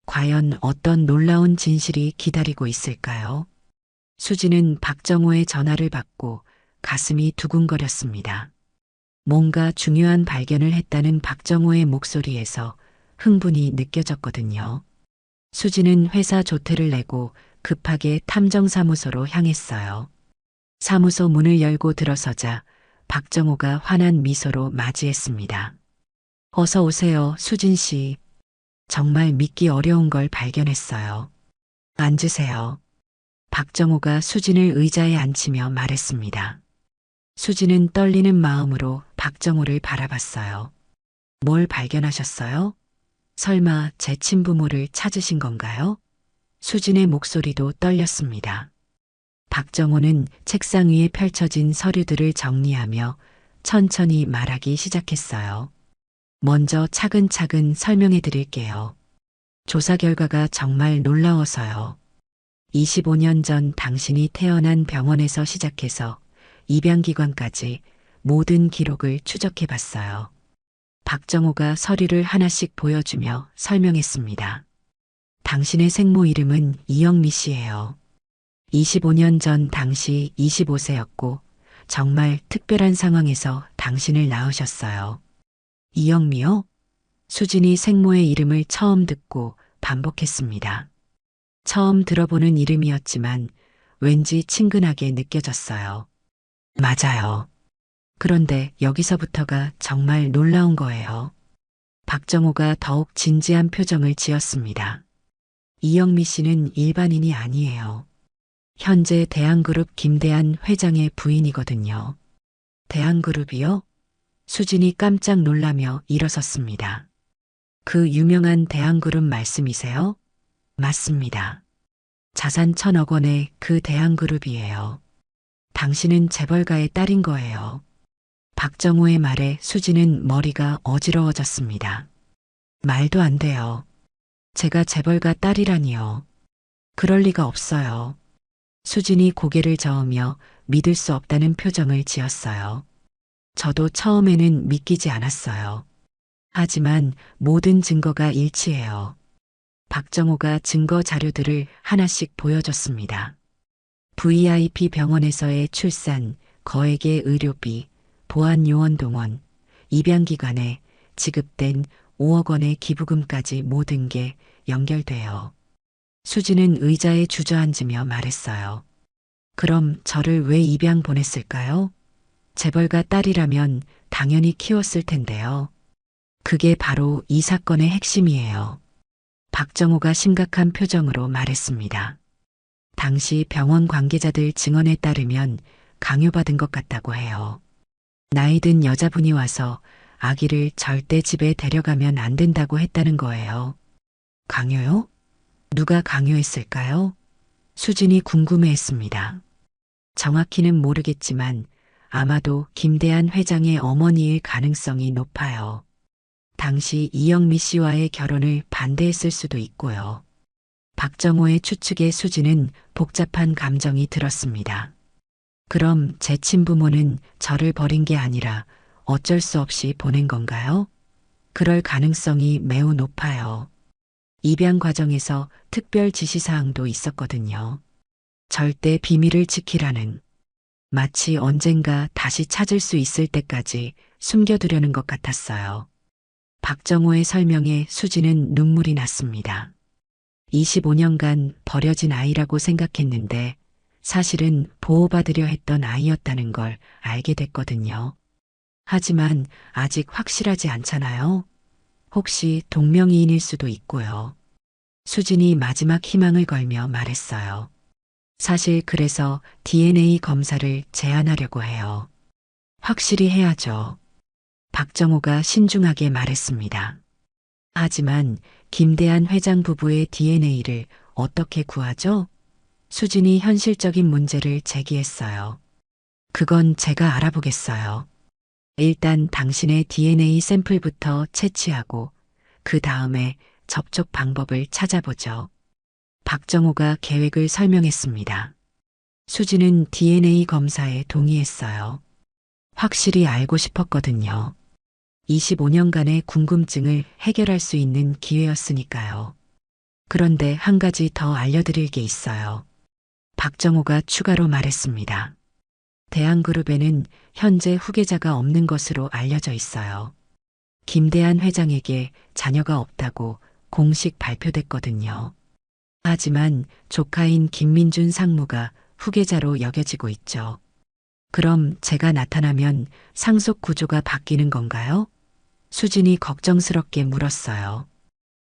과연 어떤 놀라운 진실이 기다리고 있을까요? 수진은 박정호의 전화를 받고 가슴이 두근거렸습니다. 뭔가 중요한 발견을 했다는 박정호의 목소리에서 흥분이 느껴졌거든요. 수진은 회사 조퇴를 내고 급하게 탐정사무소로 향했어요. 사무소 문을 열고 들어서자 박정호가 환한 미소로 맞이했습니다. 어서 오세요, 수진 씨. 정말 믿기 어려운 걸 발견했어요. 앉으세요. 박정호가 수진을 의자에 앉히며 말했습니다. 수진은 떨리는 마음으로 박정호를 바라봤어요. 뭘 발견하셨어요? 설마 제 친부모를 찾으신 건가요? 수진의 목소리도 떨렸습니다. 박정호는 책상 위에 펼쳐진 서류들을 정리하며 천천히 말하기 시작했어요. 먼저 차근차근 설명해 드릴게요. 조사 결과가 정말 놀라워서요. 25년 전 당신이 태어난 병원에서 시작해서 입양기관까지 모든 기록을 추적해 봤어요. 박정호가 서류를 하나씩 보여주며 설명했습니다. 당신의 생모 이름은 이영미 씨예요. 25년 전 당시 25세였고 정말 특별한 상황에서 당신을 낳으셨어요. 이영미요? 수진이 생모의 이름을 처음 듣고 반복했습니다. 처음 들어보는 이름이었지만 왠지 친근하게 느껴졌어요. 맞아요. 그런데 여기서부터가 정말 놀라운 거예요. 박정호가 더욱 진지한 표정을 지었습니다. 이영미 씨는 일반인이 아니에요. 현재 대한그룹 김대한 회장의 부인이거든요. 대한그룹이요? 수진이 깜짝 놀라며 일어섰습니다. 그 유명한 대한그룹 말씀이세요? 맞습니다. 자산 1,000억 원의 그 대한그룹이에요. 당신은 재벌가의 딸인 거예요. 박정호의 말에 수진은 머리가 어지러워졌습니다. 말도 안 돼요. 제가 재벌가 딸이라니요. 그럴 리가 없어요. 수진이 고개를 저으며 믿을 수 없다는 표정을 지었어요. 저도 처음에는 믿기지 않았어요. 하지만 모든 증거가 일치해요. 박정호가 증거 자료들을 하나씩 보여줬습니다. VIP 병원에서의 출산, 거액의 의료비, 보안 요원 동원, 입양기관에 지급된 5억 원의 기부금까지 모든 게 연결돼요. 수진은 의자에 주저앉으며 말했어요. 그럼 저를 왜 입양 보냈을까요? 재벌가 딸이라면 당연히 키웠을 텐데요. 그게 바로 이 사건의 핵심이에요. 박정호가 심각한 표정으로 말했습니다. 당시 병원 관계자들 증언에 따르면 강요받은 것 같다고 해요. 나이 든 여자분이 와서 아기를 절대 집에 데려가면 안 된다고 했다는 거예요. 강요요? 누가 강요했을까요? 수진이 궁금해했습니다. 정확히는 모르겠지만 아마도 김대한 회장의 어머니일 가능성이 높아요. 당시 이영미 씨와의 결혼을 반대했을 수도 있고요. 박정호의 추측에 수지는 복잡한 감정이 들었습니다. 그럼 제 친부모는 저를 버린 게 아니라 어쩔 수 없이 보낸 건가요? 그럴 가능성이 매우 높아요. 입양 과정에서 특별 지시사항도 있었거든요. 절대 비밀을 지키라는, 마치 언젠가 다시 찾을 수 있을 때까지 숨겨두려는 것 같았어요. 박정호의 설명에 수지는 눈물이 났습니다. 25년간 버려진 아이라고 생각했는데 사실은 보호받으려 했던 아이였다는 걸 알게 됐거든요. 하지만 아직 확실하지 않잖아요. 혹시 동명이인일 수도 있고요. 수진이 마지막 희망을 걸며 말했어요. 사실 그래서 DNA 검사를 제안하려고 해요. 확실히 해야죠. 박정호가 신중하게 말했습니다. 하지만 김대한 회장 부부의 DNA를 어떻게 구하죠? 수진이 현실적인 문제를 제기했어요. 그건 제가 알아보겠어요. 일단 당신의 DNA 샘플부터 채취하고 그 다음에 접촉 방법을 찾아보죠. 박정호가 계획을 설명했습니다. 수지는 DNA 검사에 동의했어요. 확실히 알고 싶었거든요. 25년간의 궁금증을 해결할 수 있는 기회였으니까요. 그런데 한 가지 더 알려드릴 게 있어요. 박정호가 추가로 말했습니다. 대한그룹에는 현재 후계자가 없는 것으로 알려져 있어요. 김대한 회장에게 자녀가 없다고 공식 발표됐거든요. 하지만 조카인 김민준 상무가 후계자로 여겨지고 있죠. 그럼 제가 나타나면 상속 구조가 바뀌는 건가요? 수진이 걱정스럽게 물었어요.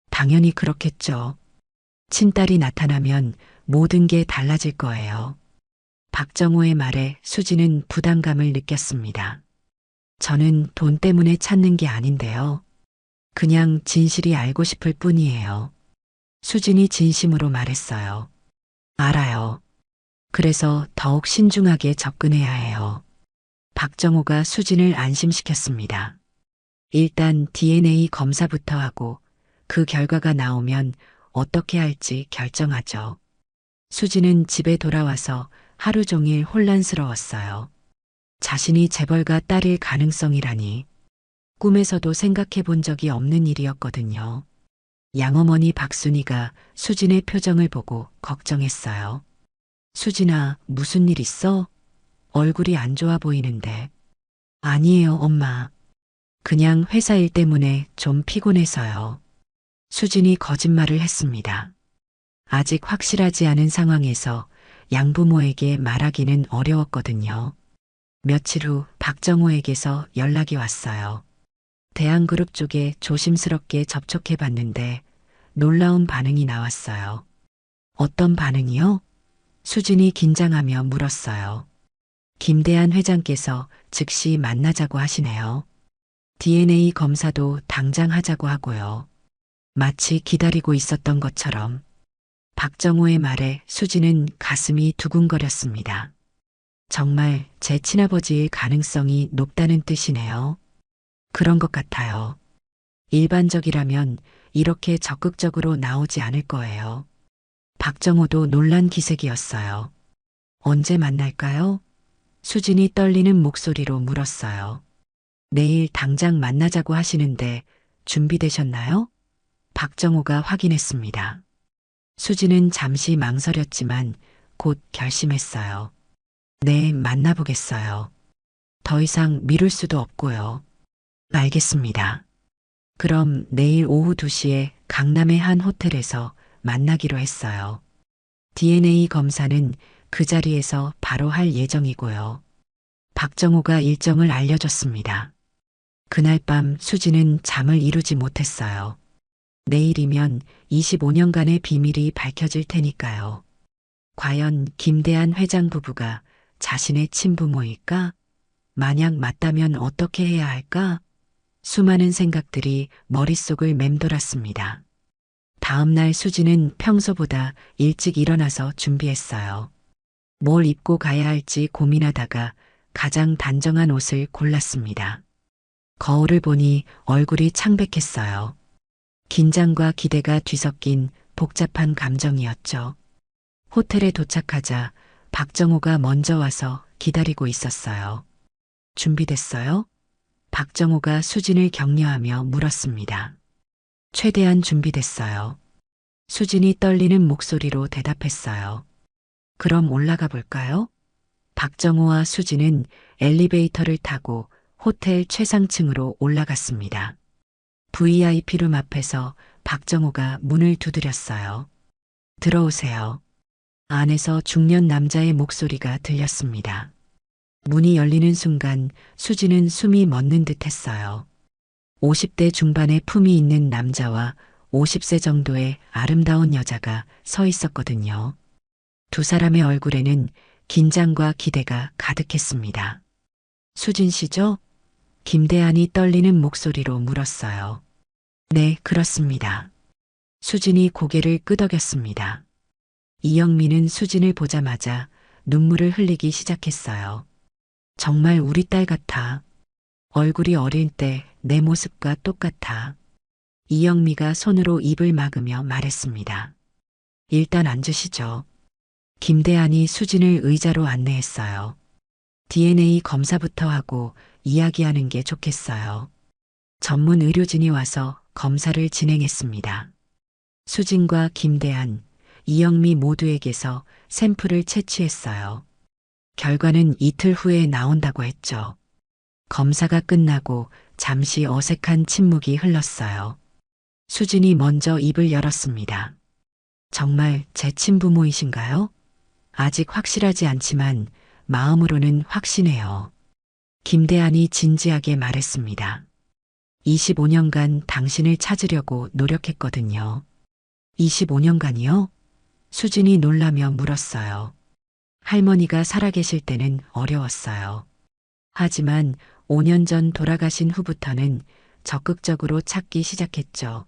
당연히 그렇겠죠. 친딸이 나타나면 모든 게 달라질 거예요. 박정호의 말에 수진은 부담감을 느꼈습니다. 저는 돈 때문에 찾는 게 아닌데요. 그냥 진실이 알고 싶을 뿐이에요. 수진이 진심으로 말했어요. 알아요. 그래서 더욱 신중하게 접근해야 해요. 박정호가 수진을 안심시켰습니다. 일단 DNA 검사부터 하고 그 결과가 나오면 어떻게 할지 결정하죠. 수진은 집에 돌아와서 하루 종일 혼란스러웠어요. 자신이 재벌가 딸일 가능성이라니 꿈에서도 생각해 본 적이 없는 일이었거든요. 양어머니 박순이가 수진의 표정을 보고 걱정했어요. 수진아, 무슨 일 있어? 얼굴이 안 좋아 보이는데. 아니에요, 엄마. 그냥 회사 일 때문에 좀 피곤해서요. 수진이 거짓말을 했습니다. 아직 확실하지 않은 상황에서 양부모에게 말하기는 어려웠거든요. 며칠 후 박정호에게서 연락이 왔어요. 대한그룹 쪽에 조심스럽게 접촉해 봤는데 놀라운 반응이 나왔어요. 어떤 반응이요? 수진이 긴장하며 물었어요. 김대한 회장께서 즉시 만나자고 하시네요. DNA 검사도 당장 하자고 하고요. 마치 기다리고 있었던 것처럼. 박정호의 말에 수진은 가슴이 두근거렸습니다. 정말 제 친아버지일 가능성이 높다는 뜻이네요. 그런 것 같아요. 일반적이라면 이렇게 적극적으로 나오지 않을 거예요. 박정호도 놀란 기색이었어요. 언제 만날까요? 수진이 떨리는 목소리로 물었어요. 내일 당장 만나자고 하시는데 준비되셨나요? 박정호가 확인했습니다. 수진은 잠시 망설였지만 곧 결심했어요. 네, 만나보겠어요. 더 이상 미룰 수도 없고요. 알겠습니다. 그럼 내일 오후 2시에 강남의 한 호텔에서 만나기로 했어요. DNA 검사는 그 자리에서 바로 할 예정이고요. 박정호가 일정을 알려줬습니다. 그날 밤 수진은 잠을 이루지 못했어요. 내일이면 25년간의 비밀이 밝혀질 테니까요. 과연 김대한 회장 부부가 자신의 친부모일까? 만약 맞다면 어떻게 해야 할까? 수많은 생각들이 머릿속을 맴돌았습니다. 다음 날 수지는 평소보다 일찍 일어나서 준비했어요. 뭘 입고 가야 할지 고민하다가 가장 단정한 옷을 골랐습니다. 거울을 보니 얼굴이 창백했어요. 긴장과 기대가 뒤섞인 복잡한 감정이었죠. 호텔에 도착하자 박정호가 먼저 와서 기다리고 있었어요. 준비됐어요? 박정호가 수진을 격려하며 물었습니다. 최대한 준비됐어요. 수진이 떨리는 목소리로 대답했어요. 그럼 올라가 볼까요? 박정호와 수진은 엘리베이터를 타고 호텔 최상층으로 올라갔습니다. VIP룸 앞에서 박정호가 문을 두드렸어요. 들어오세요. 안에서 중년 남자의 목소리가 들렸습니다. 문이 열리는 순간 수지는 숨이 멎는 듯 했어요. 50대 중반의 품이 있는 남자와 50세 정도의 아름다운 여자가 서 있었거든요. 두 사람의 얼굴에는 긴장과 기대가 가득했습니다. 수진 씨죠? 김대한이 떨리는 목소리로 물었어요. 네, 그렇습니다. 수진이 고개를 끄덕였습니다. 이영미는 수진을 보자마자 눈물을 흘리기 시작했어요. 정말 우리 딸 같아. 얼굴이 어릴 때 내 모습과 똑같아. 이영미가 손으로 입을 막으며 말했습니다. 일단 앉으시죠. 김대한이 수진을 의자로 안내했어요. DNA 검사부터 하고 이야기하는 게 좋겠어요. 전문 의료진이 와서 검사를 진행했습니다. 수진과 김대한, 이영미 모두에게서 샘플을 채취했어요. 결과는 이틀 후에 나온다고 했죠. 검사가 끝나고 잠시 어색한 침묵이 흘렀어요. 수진이 먼저 입을 열었습니다. 정말 제 친부모이신가요? 아직 확실하지 않지만 마음으로는 확신해요. 김대한이 진지하게 말했습니다. 25년간 당신을 찾으려고 노력했거든요. 25년간이요? 수진이 놀라며 물었어요. 할머니가 살아계실 때는 어려웠어요. 하지만 5년 전 돌아가신 후부터는 적극적으로 찾기 시작했죠.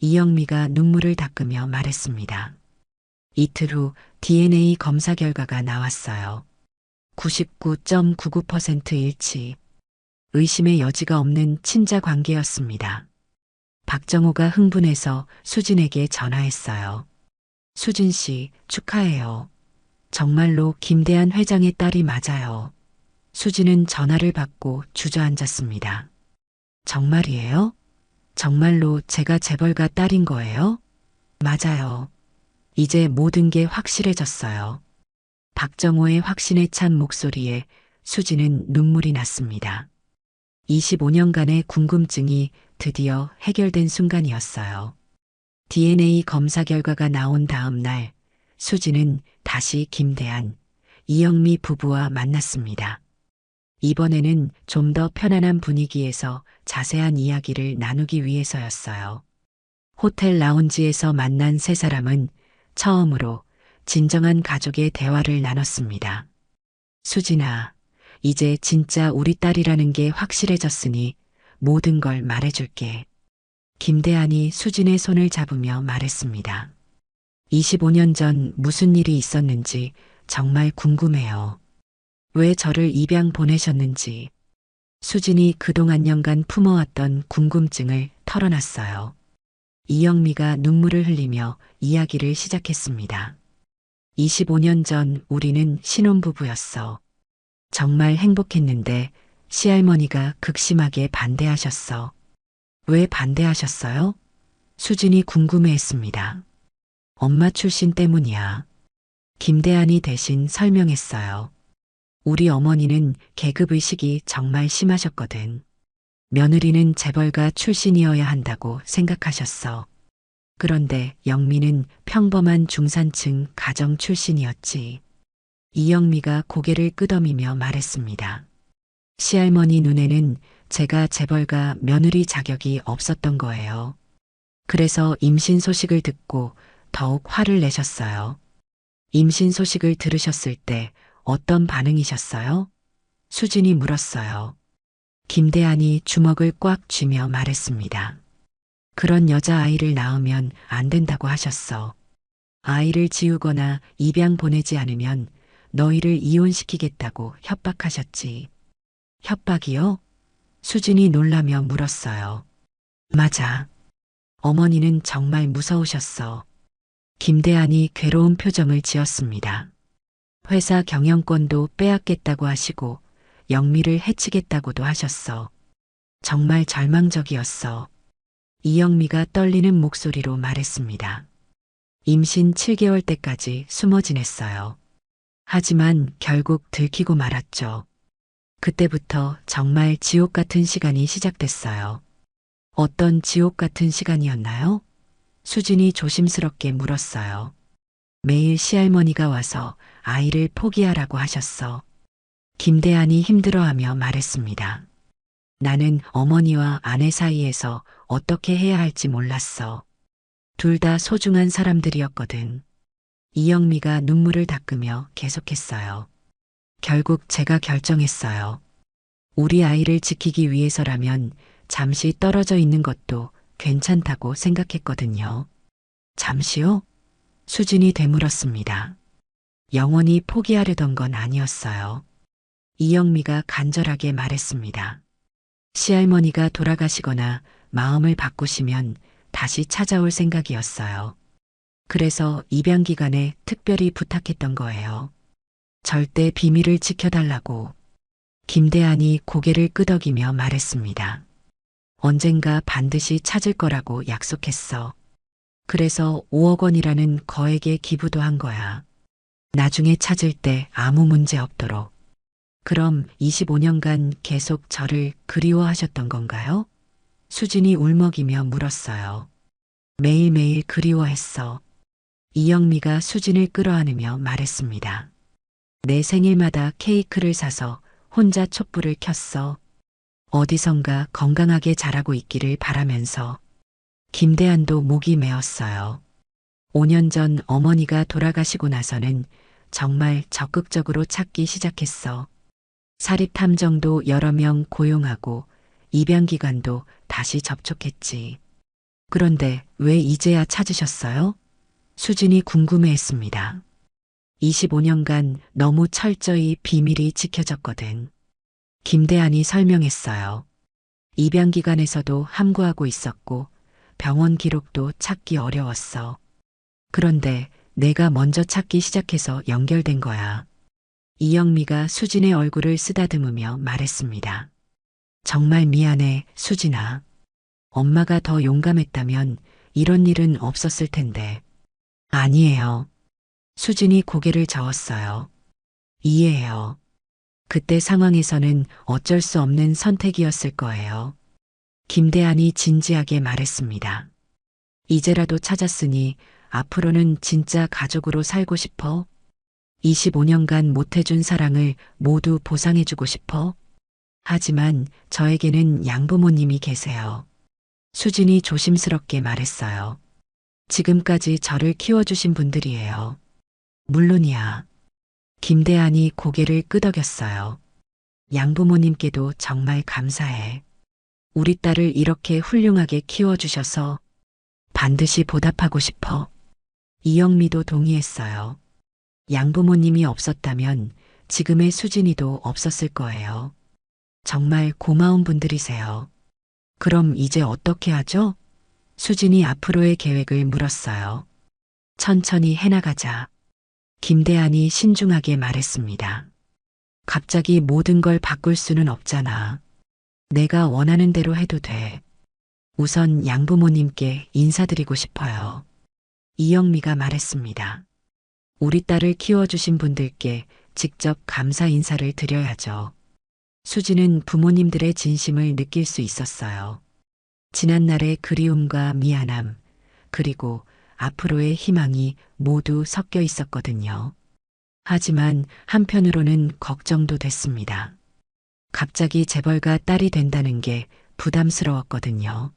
이영미가 눈물을 닦으며 말했습니다. 이틀 후 DNA 검사 결과가 나왔어요. 99.99% 일치. 의심의 여지가 없는 친자 관계였습니다. 박정호가 흥분해서 수진에게 전화했어요. 수진 씨, 축하해요. 정말로 김대한 회장의 딸이 맞아요. 수진은 전화를 받고 주저앉았습니다. 정말이에요? 정말로 제가 재벌가 딸인 거예요? 맞아요. 이제 모든 게 확실해졌어요. 박정호의 확신에 찬 목소리에 수진은 눈물이 났습니다. 25년간의 궁금증이 드디어 해결된 순간이었어요. DNA 검사 결과가 나온 다음 날, 수진은 다시 김대한, 이영미 부부와 만났습니다. 이번에는 좀 더 편안한 분위기에서 자세한 이야기를 나누기 위해서였어요. 호텔 라운지에서 만난 세 사람은 처음으로 진정한 가족의 대화를 나눴습니다. 수진아, 이제 진짜 우리 딸이라는 게 확실해졌으니 모든 걸 말해줄게. 김대한이 수진의 손을 잡으며 말했습니다. 25년 전 무슨 일이 있었는지 정말 궁금해요. 왜 저를 입양 보내셨는지. 수진이 그동안 년간 품어왔던 궁금증을 털어놨어요. 이영미가 눈물을 흘리며 이야기를 시작했습니다. 25년 전 우리는 신혼부부였어. 정말 행복했는데 시할머니가 극심하게 반대하셨어. 왜 반대하셨어요? 수진이 궁금해했습니다. 엄마 출신 때문이야. 김대한이 대신 설명했어요. 우리 어머니는 계급의식이 정말 심하셨거든. 며느리는 재벌가 출신이어야 한다고 생각하셨어. 그런데 영미는 평범한 중산층 가정 출신이었지. 이영미가 고개를 끄덕이며 말했습니다. 시할머니 눈에는 제가 재벌가 며느리 자격이 없었던 거예요. 그래서 임신 소식을 듣고 더욱 화를 내셨어요. 임신 소식을 들으셨을 때 어떤 반응이셨어요? 수진이 물었어요. 김대한이 주먹을 꽉 쥐며 말했습니다. 그런 여자아이를 낳으면 안 된다고 하셨어. 아이를 지우거나 입양 보내지 않으면 너희를 이혼시키겠다고 협박하셨지. 협박이요? 수진이 놀라며 물었어요. 맞아. 어머니는 정말 무서우셨어. 김대한이 괴로운 표정을 지었습니다. 회사 경영권도 빼앗겠다고 하시고 영미를 해치겠다고도 하셨어. 정말 절망적이었어. 이영미가 떨리는 목소리로 말했습니다. 임신 7개월 때까지 숨어 지냈어요. 하지만 결국 들키고 말았죠. 그때부터 정말 지옥 같은 시간이 시작됐어요. 어떤 지옥 같은 시간이었나요? 수진이 조심스럽게 물었어요. 매일 시할머니가 와서 아이를 포기하라고 하셨어. 김대한이 힘들어하며 말했습니다. 나는 어머니와 아내 사이에서 어떻게 해야 할지 몰랐어. 둘 다 소중한 사람들이었거든. 이영미가 눈물을 닦으며 계속했어요. 결국 제가 결정했어요. 우리 아이를 지키기 위해서라면 잠시 떨어져 있는 것도 괜찮다고 생각했거든요. 잠시요? 수진이 되물었습니다. 영원히 포기하려던 건 아니었어요. 이영미가 간절하게 말했습니다. 시할머니가 돌아가시거나 마음을 바꾸시면 다시 찾아올 생각이었어요. 그래서 입양 기간에 특별히 부탁했던 거예요. 절대 비밀을 지켜달라고. 김대한이 고개를 끄덕이며 말했습니다. 언젠가 반드시 찾을 거라고 약속했어. 그래서 5억 원이라는 거액의 기부도 한 거야. 나중에 찾을 때 아무 문제 없도록. 그럼 25년간 계속 저를 그리워하셨던 건가요? 수진이 울먹이며 물었어요. 매일매일 그리워했어. 이영미가 수진을 끌어안으며 말했습니다. 내 생일마다 케이크를 사서 혼자 촛불을 켰어. 어디선가 건강하게 자라고 있기를 바라면서. 김대한도 목이 메었어요. 5년 전 어머니가 돌아가시고 나서는 정말 적극적으로 찾기 시작했어. 사립탐정도 여러 명 고용하고 입양기관도 다시 접촉했지. 그런데 왜 이제야 찾으셨어요? 수진이 궁금해했습니다. 25년간 너무 철저히 비밀이 지켜졌거든. 김대한이 설명했어요. 입양기관에서도 함구하고 있었고 병원 기록도 찾기 어려웠어. 그런데 내가 먼저 찾기 시작해서 연결된 거야. 이영미가 수진의 얼굴을 쓰다듬으며 말했습니다. 정말 미안해, 수진아. 엄마가 더 용감했다면 이런 일은 없었을 텐데. 아니에요. 수진이 고개를 저었어요. 이해해요. 그때 상황에서는 어쩔 수 없는 선택이었을 거예요. 김대한이 진지하게 말했습니다. 이제라도 찾았으니 앞으로는 진짜 가족으로 살고 싶어? 25년간 못해준 사랑을 모두 보상해주고 싶어? 하지만 저에게는 양부모님이 계세요. 수진이 조심스럽게 말했어요. 지금까지 저를 키워주신 분들이에요. 물론이야. 김대한이 고개를 끄덕였어요. 양부모님께도 정말 감사해. 우리 딸을 이렇게 훌륭하게 키워주셔서 반드시 보답하고 싶어. 이영미도 동의했어요. 양부모님이 없었다면 지금의 수진이도 없었을 거예요. 정말 고마운 분들이세요. 그럼 이제 어떻게 하죠? 수진이 앞으로의 계획을 물었어요. 천천히 해나가자. 김대한이 신중하게 말했습니다. 갑자기 모든 걸 바꿀 수는 없잖아. 내가 원하는 대로 해도 돼. 우선 양부모님께 인사드리고 싶어요. 이영미가 말했습니다. 우리 딸을 키워주신 분들께 직접 감사 인사를 드려야죠. 수지는 부모님들의 진심을 느낄 수 있었어요. 지난날의 그리움과 미안함, 그리고 앞으로의 희망이 모두 섞여 있었거든요. 하지만 한편으로는 걱정도 됐습니다. 갑자기 재벌가 딸이 된다는 게 부담스러웠거든요.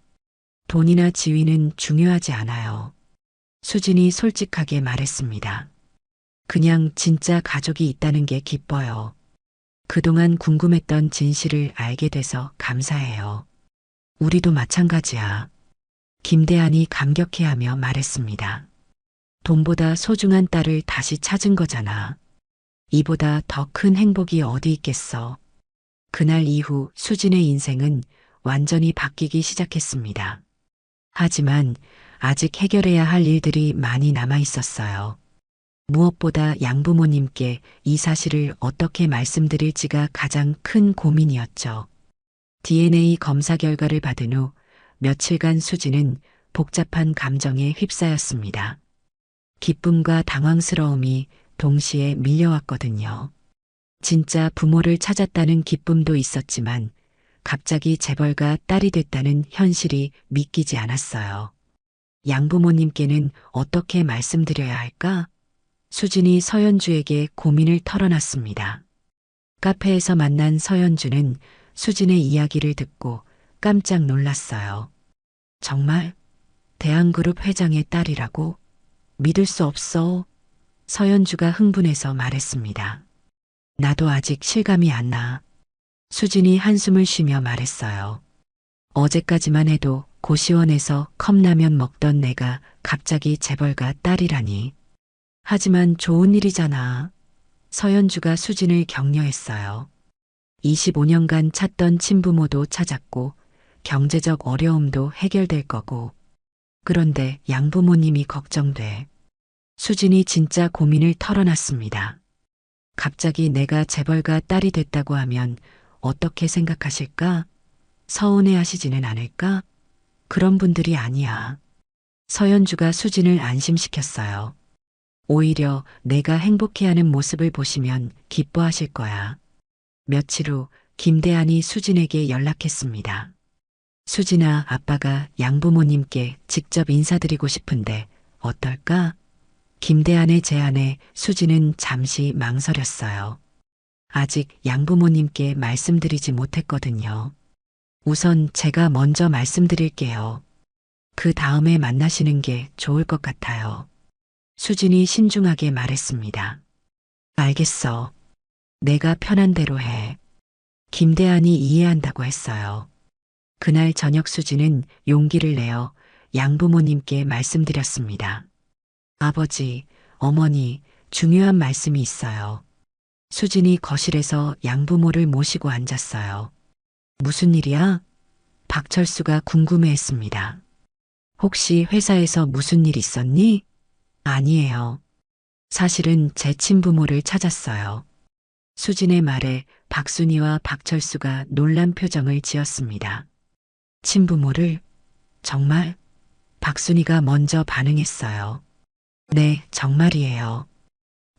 돈이나 지위는 중요하지 않아요. 수진이 솔직하게 말했습니다. 그냥 진짜 가족이 있다는 게 기뻐요. 그동안 궁금했던 진실을 알게 돼서 감사해요. 우리도 마찬가지야. 김대한이 감격해하며 말했습니다. 돈보다 소중한 딸을 다시 찾은 거잖아. 이보다 더 큰 행복이 어디 있겠어. 그날 이후 수진의 인생은 완전히 바뀌기 시작했습니다. 하지만 아직 해결해야 할 일들이 많이 남아 있었어요. 무엇보다 양부모님께 이 사실을 어떻게 말씀드릴지가 가장 큰 고민이었죠. DNA 검사 결과를 받은 후 며칠간 수지는 복잡한 감정에 휩싸였습니다. 기쁨과 당황스러움이 동시에 밀려왔거든요. 진짜 부모를 찾았다는 기쁨도 있었지만 갑자기 재벌가 딸이 됐다는 현실이 믿기지 않았어요. 양부모님께는 어떻게 말씀드려야 할까? 수진이 서연주에게 고민을 털어놨습니다. 카페에서 만난 서연주는 수진의 이야기를 듣고 깜짝 놀랐어요. 정말? 대한그룹 회장의 딸이라고? 믿을 수 없어. 서연주가 흥분해서 말했습니다. 나도 아직 실감이 안 나. 수진이 한숨을 쉬며 말했어요. 어제까지만 해도 고시원에서 컵라면 먹던 내가 갑자기 재벌가 딸이라니. 하지만 좋은 일이잖아. 서연주가 수진을 격려했어요. 25년간 찾던 친부모도 찾았고 경제적 어려움도 해결될 거고. 그런데 양부모님이 걱정돼. 수진이 진짜 고민을 털어놨습니다. 갑자기 내가 재벌가 딸이 됐다고 하면 어떻게 생각하실까? 서운해 하시지는 않을까? 그런 분들이 아니야. 서연주가 수진을 안심시켰어요. 오히려 내가 행복해하는 모습을 보시면 기뻐하실 거야. 며칠 후 김대한이 수진에게 연락했습니다. 수진아, 아빠가 양부모님께 직접 인사드리고 싶은데 어떨까? 김대한의 제안에 수진은 잠시 망설였어요. 아직 양부모님께 말씀드리지 못했거든요. 우선 제가 먼저 말씀드릴게요. 그 다음에 만나시는 게 좋을 것 같아요. 수진이 신중하게 말했습니다. 알겠어. 내가 편한 대로 해. 김대한이 이해한다고 했어요. 그날 저녁 수진은 용기를 내어 양부모님께 말씀드렸습니다. 아버지, 어머니, 중요한 말씀이 있어요. 수진이 거실에서 양부모를 모시고 앉았어요. 무슨 일이야? 박철수가 궁금해했습니다. 혹시 회사에서 무슨 일 있었니? 아니에요. 사실은 제 친부모를 찾았어요. 수진의 말에 박순이와 박철수가 놀란 표정을 지었습니다. 친부모를? 정말? 박순이가 먼저 반응했어요. 네, 정말이에요.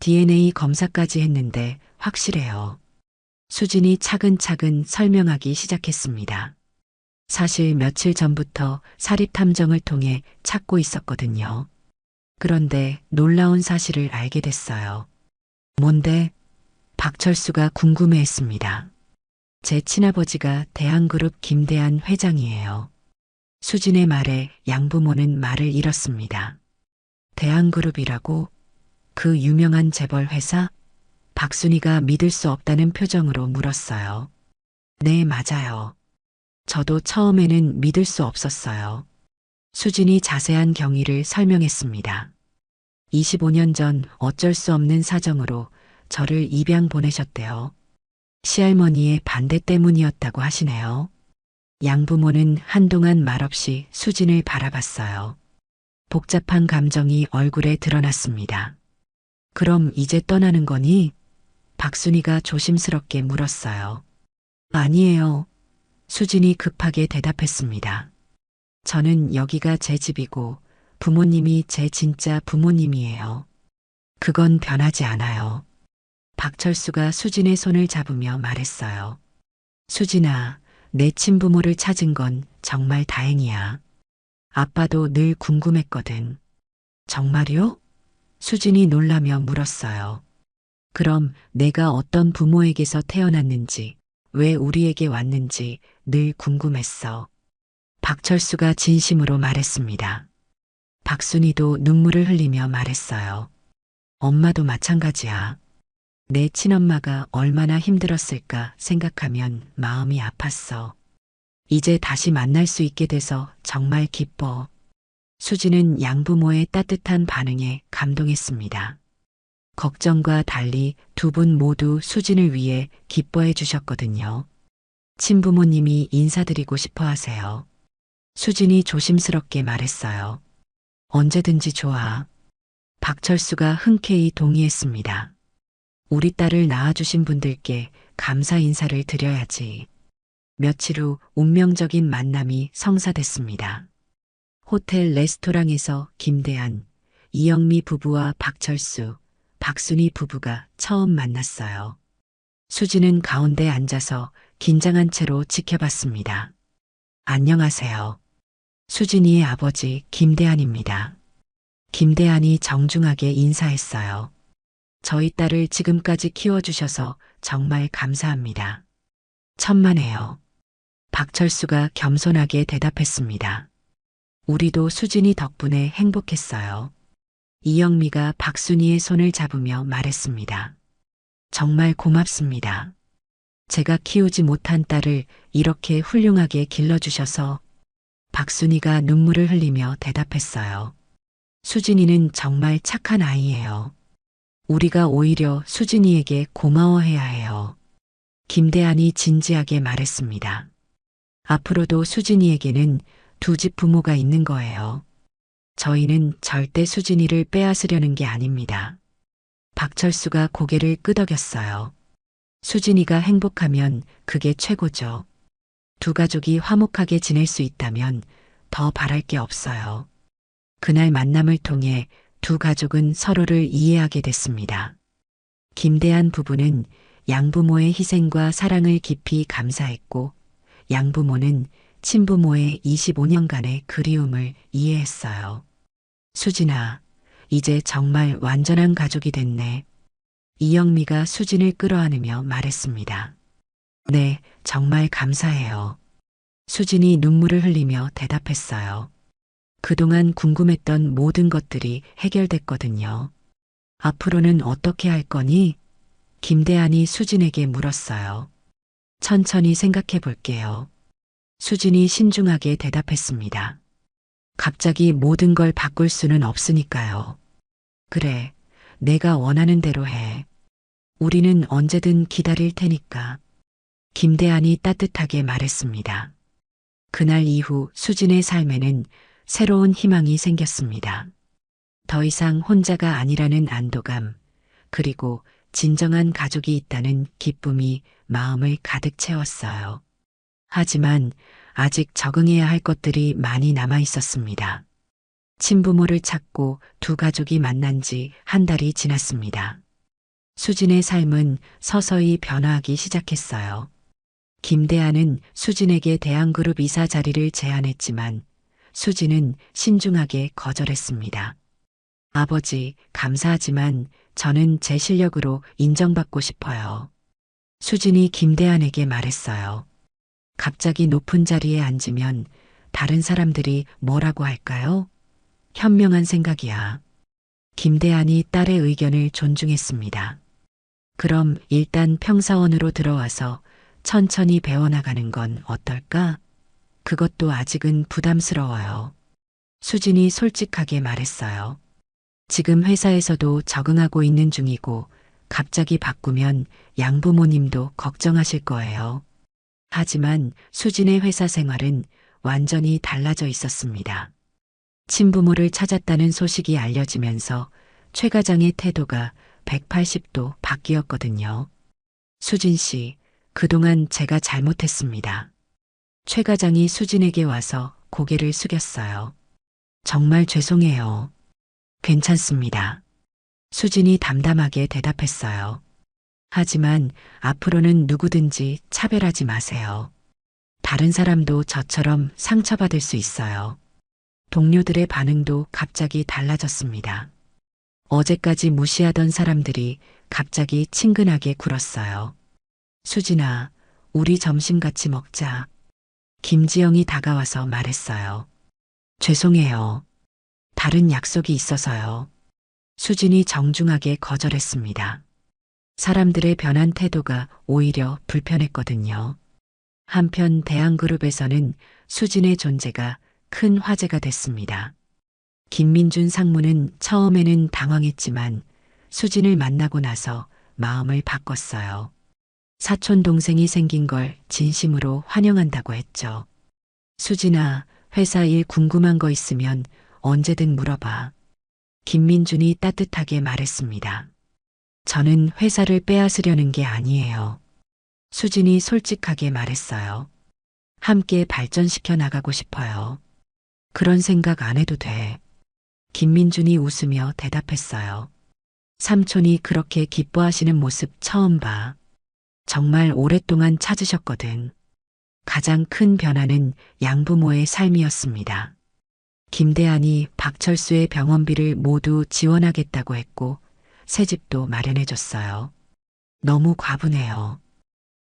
DNA 검사까지 했는데 확실해요. 수진이 차근차근 설명하기 시작했습니다. 사실 며칠 전부터 사립탐정을 통해 찾고 있었거든요. 그런데 놀라운 사실을 알게 됐어요. 뭔데? 박철수가 궁금해했습니다. 제 친아버지가 대한그룹 김대한 회장이에요. 수진의 말에 양부모는 말을 잃었습니다. 대한그룹이라고? 그 유명한 재벌 회사? 박순이가 믿을 수 없다는 표정으로 물었어요. 네, 맞아요. 저도 처음에는 믿을 수 없었어요. 수진이 자세한 경위를 설명했습니다. 25년 전 어쩔 수 없는 사정으로 저를 입양 보내셨대요. 시할머니의 반대 때문이었다고 하시네요. 양부모는 한동안 말없이 수진을 바라봤어요. 복잡한 감정이 얼굴에 드러났습니다. 그럼 이제 떠나는 거니? 박순이가 조심스럽게 물었어요. 아니에요. 수진이 급하게 대답했습니다. 저는 여기가 제 집이고 부모님이 제 진짜 부모님이에요. 그건 변하지 않아요. 박철수가 수진의 손을 잡으며 말했어요. 수진아, 내 친부모를 찾은 건 정말 다행이야. 아빠도 늘 궁금했거든. 정말요? 수진이 놀라며 물었어요. 그럼 내가 어떤 부모에게서 태어났는지, 왜 우리에게 왔는지 늘 궁금했어. 박철수가 진심으로 말했습니다. 박순이도 눈물을 흘리며 말했어요. 엄마도 마찬가지야. 내 친엄마가 얼마나 힘들었을까 생각하면 마음이 아팠어. 이제 다시 만날 수 있게 돼서 정말 기뻐. 수지는 양부모의 따뜻한 반응에 감동했습니다. 걱정과 달리 두 분 모두 수진을 위해 기뻐해 주셨거든요. 친부모님이 인사드리고 싶어 하세요. 수진이 조심스럽게 말했어요. 언제든지 좋아. 박철수가 흔쾌히 동의했습니다. 우리 딸을 낳아주신 분들께 감사 인사를 드려야지. 며칠 후 운명적인 만남이 성사됐습니다. 호텔 레스토랑에서 김대한, 이영미 부부와 박철수, 박순희 부부가 처음 만났어요. 수지는 가운데 앉아서 긴장한 채로 지켜봤습니다. 안녕하세요. 수진이의 아버지 김대한입니다. 김대한이 정중하게 인사했어요. 저희 딸을 지금까지 키워주셔서 정말 감사합니다. 천만에요. 박철수가 겸손하게 대답했습니다. 우리도 수진이 덕분에 행복했어요. 이영미가 박순희의 손을 잡으며 말했습니다. 정말 고맙습니다. 제가 키우지 못한 딸을 이렇게 훌륭하게 길러주셔서. 박순희가 눈물을 흘리며 대답했어요. 수진이는 정말 착한 아이예요. 우리가 오히려 수진이에게 고마워해야 해요. 김대한이 진지하게 말했습니다. 앞으로도 수진이에게는 두 집 부모가 있는 거예요. 저희는 절대 수진이를 빼앗으려는 게 아닙니다. 박철수가 고개를 끄덕였어요. 수진이가 행복하면 그게 최고죠. 두 가족이 화목하게 지낼 수 있다면 더 바랄 게 없어요. 그날 만남을 통해 두 가족은 서로를 이해하게 됐습니다. 김대한 부부는 양부모의 희생과 사랑을 깊이 감사했고, 양부모는 친부모의 25년간의 그리움을 이해했어요. 수진아, 이제 정말 완전한 가족이 됐네. 이영미가 수진을 끌어안으며 말했습니다. 네, 정말 감사해요. 수진이 눈물을 흘리며 대답했어요. 그동안 궁금했던 모든 것들이 해결됐거든요. 앞으로는 어떻게 할 거니? 김대한이 수진에게 물었어요. 천천히 생각해 볼게요. 수진이 신중하게 대답했습니다. 갑자기 모든 걸 바꿀 수는 없으니까요. 그래, 내가 원하는 대로 해. 우리는 언제든 기다릴 테니까. 김대한이 따뜻하게 말했습니다. 그날 이후 수진의 삶에는 새로운 희망이 생겼습니다. 더 이상 혼자가 아니라는 안도감, 그리고 진정한 가족이 있다는 기쁨이 마음을 가득 채웠어요. 하지만 아직 적응해야 할 것들이 많이 남아 있었습니다. 친부모를 찾고 두 가족이 만난 지 한 달이 지났습니다. 수진의 삶은 서서히 변화하기 시작했어요. 김대한은 수진에게 대한그룹 이사 자리를 제안했지만 수진은 신중하게 거절했습니다. 아버지, 감사하지만 저는 제 실력으로 인정받고 싶어요. 수진이 김대한에게 말했어요. 갑자기 높은 자리에 앉으면 다른 사람들이 뭐라고 할까요? 현명한 생각이야. 김대한이 딸의 의견을 존중했습니다. 그럼 일단 평사원으로 들어와서 천천히 배워나가는 건 어떨까? 그것도 아직은 부담스러워요. 수진이 솔직하게 말했어요. 지금 회사에서도 적응하고 있는 중이고 갑자기 바꾸면 양부모님도 걱정하실 거예요. 하지만 수진의 회사 생활은 완전히 달라져 있었습니다. 친부모를 찾았다는 소식이 알려지면서 최 과장의 태도가 180도 바뀌었거든요. 수진 씨, 그동안 제가 잘못했습니다. 최 과장이 수진에게 와서 고개를 숙였어요. 정말 죄송해요. 괜찮습니다. 수진이 담담하게 대답했어요. 하지만 앞으로는 누구든지 차별하지 마세요. 다른 사람도 저처럼 상처받을 수 있어요. 동료들의 반응도 갑자기 달라졌습니다. 어제까지 무시하던 사람들이 갑자기 친근하게 굴었어요. 수진아, 우리 점심 같이 먹자. 김지영이 다가와서 말했어요. 죄송해요. 다른 약속이 있어서요. 수진이 정중하게 거절했습니다. 사람들의 변한 태도가 오히려 불편했거든요. 한편 대한그룹에서는 수진의 존재가 큰 화제가 됐습니다. 김민준 상무는 처음에는 당황했지만 수진을 만나고 나서 마음을 바꿨어요. 사촌 동생이 생긴 걸 진심으로 환영한다고 했죠. 수진아, 회사 일 궁금한 거 있으면 언제든 물어봐. 김민준이 따뜻하게 말했습니다. 저는 회사를 빼앗으려는 게 아니에요. 수진이 솔직하게 말했어요. 함께 발전시켜 나가고 싶어요. 그런 생각 안 해도 돼. 김민준이 웃으며 대답했어요. 삼촌이 그렇게 기뻐하시는 모습 처음 봐. 정말 오랫동안 찾으셨거든. 가장 큰 변화는 양부모의 삶이었습니다. 김대한이 박철수의 병원비를 모두 지원하겠다고 했고 새 집도 마련해줬어요. 너무 과분해요.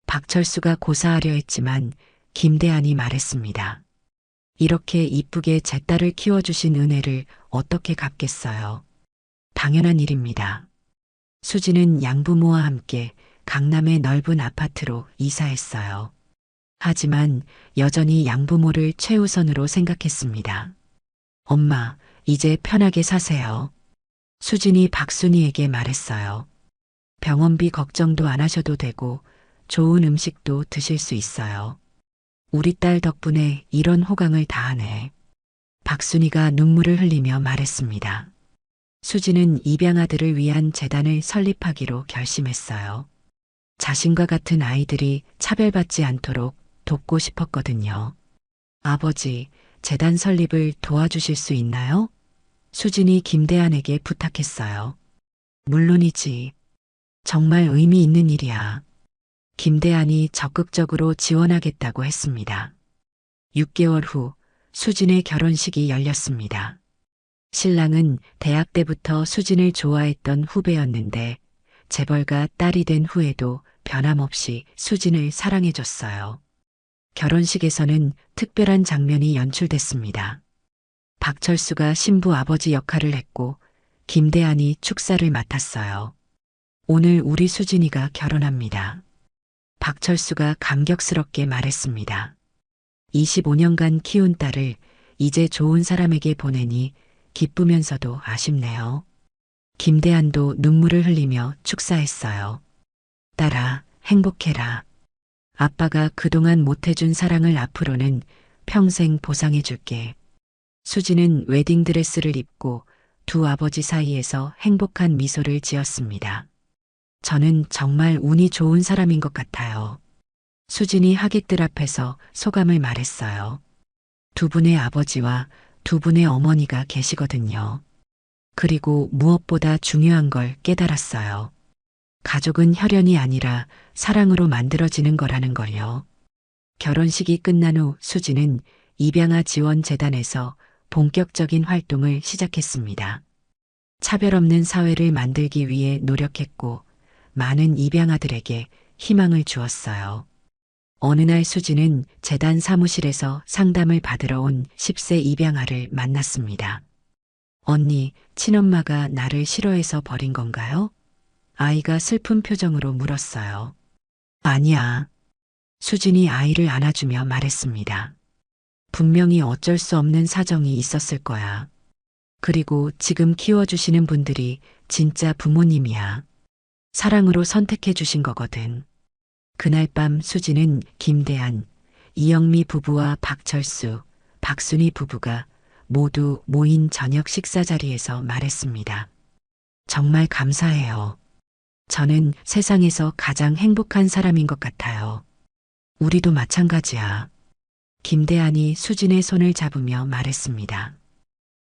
박철수가 고사하려 했지만 김대한이 말했습니다. 이렇게 이쁘게 제 딸을 키워주신 은혜를 어떻게 갚겠어요? 당연한 일입니다. 수지는 양부모와 함께 강남의 넓은 아파트로 이사했어요. 하지만 여전히 양부모를 최우선으로 생각했습니다. 엄마, 이제 편하게 사세요. 수진이 박순이에게 말했어요. 병원비 걱정도 안 하셔도 되고 좋은 음식도 드실 수 있어요. 우리 딸 덕분에 이런 호강을 다 하네. 박순이가 눈물을 흘리며 말했습니다. 수지는 입양아들을 위한 재단을 설립하기로 결심했어요. 자신과 같은 아이들이 차별받지 않도록 돕고 싶었거든요. 아버지, 재단 설립을 도와주실 수 있나요? 수진이 김대한에게 부탁했어요. 물론이지. 정말 의미 있는 일이야. 김대한이 적극적으로 지원하겠다고 했습니다. 6개월 후 수진의 결혼식이 열렸습니다. 신랑은 대학 때부터 수진을 좋아했던 후배였는데 재벌가 딸이 된 후에도 변함없이 수진을 사랑해줬어요. 결혼식에서는 특별한 장면이 연출됐습니다. 박철수가 신부 아버지 역할을 했고 김대한이 축사를 맡았어요. 오늘 우리 수진이가 결혼합니다. 박철수가 감격스럽게 말했습니다. 25년간 키운 딸을 이제 좋은 사람에게 보내니 기쁘면서도 아쉽네요. 김대한도 눈물을 흘리며 축사했어요. 딸아, 행복해라. 아빠가 그동안 못해준 사랑을 앞으로는 평생 보상해줄게. 수지는 웨딩드레스를 입고 두 아버지 사이에서 행복한 미소를 지었습니다. 저는 정말 운이 좋은 사람인 것 같아요. 수진이 하객들 앞에서 소감을 말했어요. 두 분의 아버지와 두 분의 어머니가 계시거든요. 그리고 무엇보다 중요한 걸 깨달았어요. 가족은 혈연이 아니라 사랑으로 만들어지는 거라는 걸요. 결혼식이 끝난 후 수지는 입양아 지원 재단에서 본격적인 활동을 시작했습니다. 차별 없는 사회를 만들기 위해 노력했고 많은 입양아들에게 희망을 주었어요. 어느 날 수지는 재단 사무실에서 상담을 받으러 온 10세 입양아를 만났습니다. 언니, 친엄마가 나를 싫어해서 버린 건가요? 아이가 슬픈 표정으로 물었어요. 아니야. 수진이 아이를 안아주며 말했습니다. 분명히 어쩔 수 없는 사정이 있었을 거야. 그리고 지금 키워주시는 분들이 진짜 부모님이야. 사랑으로 선택해 주신 거거든. 그날 밤 수지는 김대한, 이영미 부부와 박철수, 박순희 부부가 모두 모인 저녁 식사 자리에서 말했습니다. 정말 감사해요. 저는 세상에서 가장 행복한 사람인 것 같아요. 우리도 마찬가지야. 김대한이 수진의 손을 잡으며 말했습니다.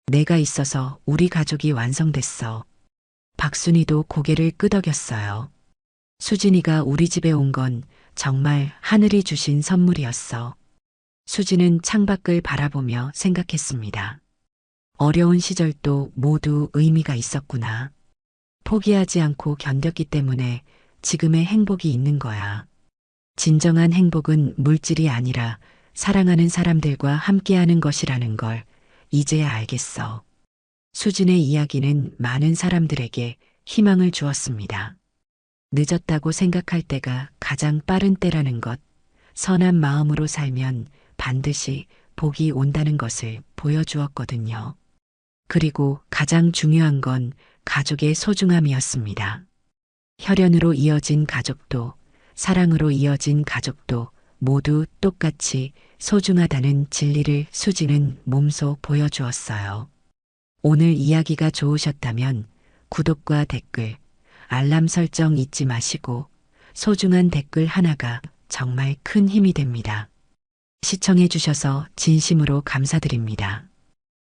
내가 있어서 우리 가족이 완성됐어. 박순희도 고개를 끄덕였어요. 수진이가 우리 집에 온 건 정말 하늘이 주신 선물이었어. 수진은 창밖을 바라보며 생각했습니다. 어려운 시절도 모두 의미가 있었구나. 포기하지 않고 견뎠기 때문에 지금의 행복이 있는 거야. 진정한 행복은 물질이 아니라 사랑하는 사람들과 함께하는 것이라는 걸 이제야 알겠어. 수진의 이야기는 많은 사람들에게 희망을 주었습니다. 늦었다고 생각할 때가 가장 빠른 때라는 것, 선한 마음으로 살면 반드시 복이 온다는 것을 보여주었거든요. 그리고 가장 중요한 건 가족의 소중함이었습니다. 혈연으로 이어진 가족도, 사랑으로 이어진 가족도 모두 똑같이 소중하다는 진리를 수지는 몸소 보여주었어요. 오늘 이야기가 좋으셨다면 구독과 댓글, 알람 설정 잊지 마시고 소중한 댓글 하나가 정말 큰 힘이 됩니다. 시청해 주셔서 진심으로 감사드립니다.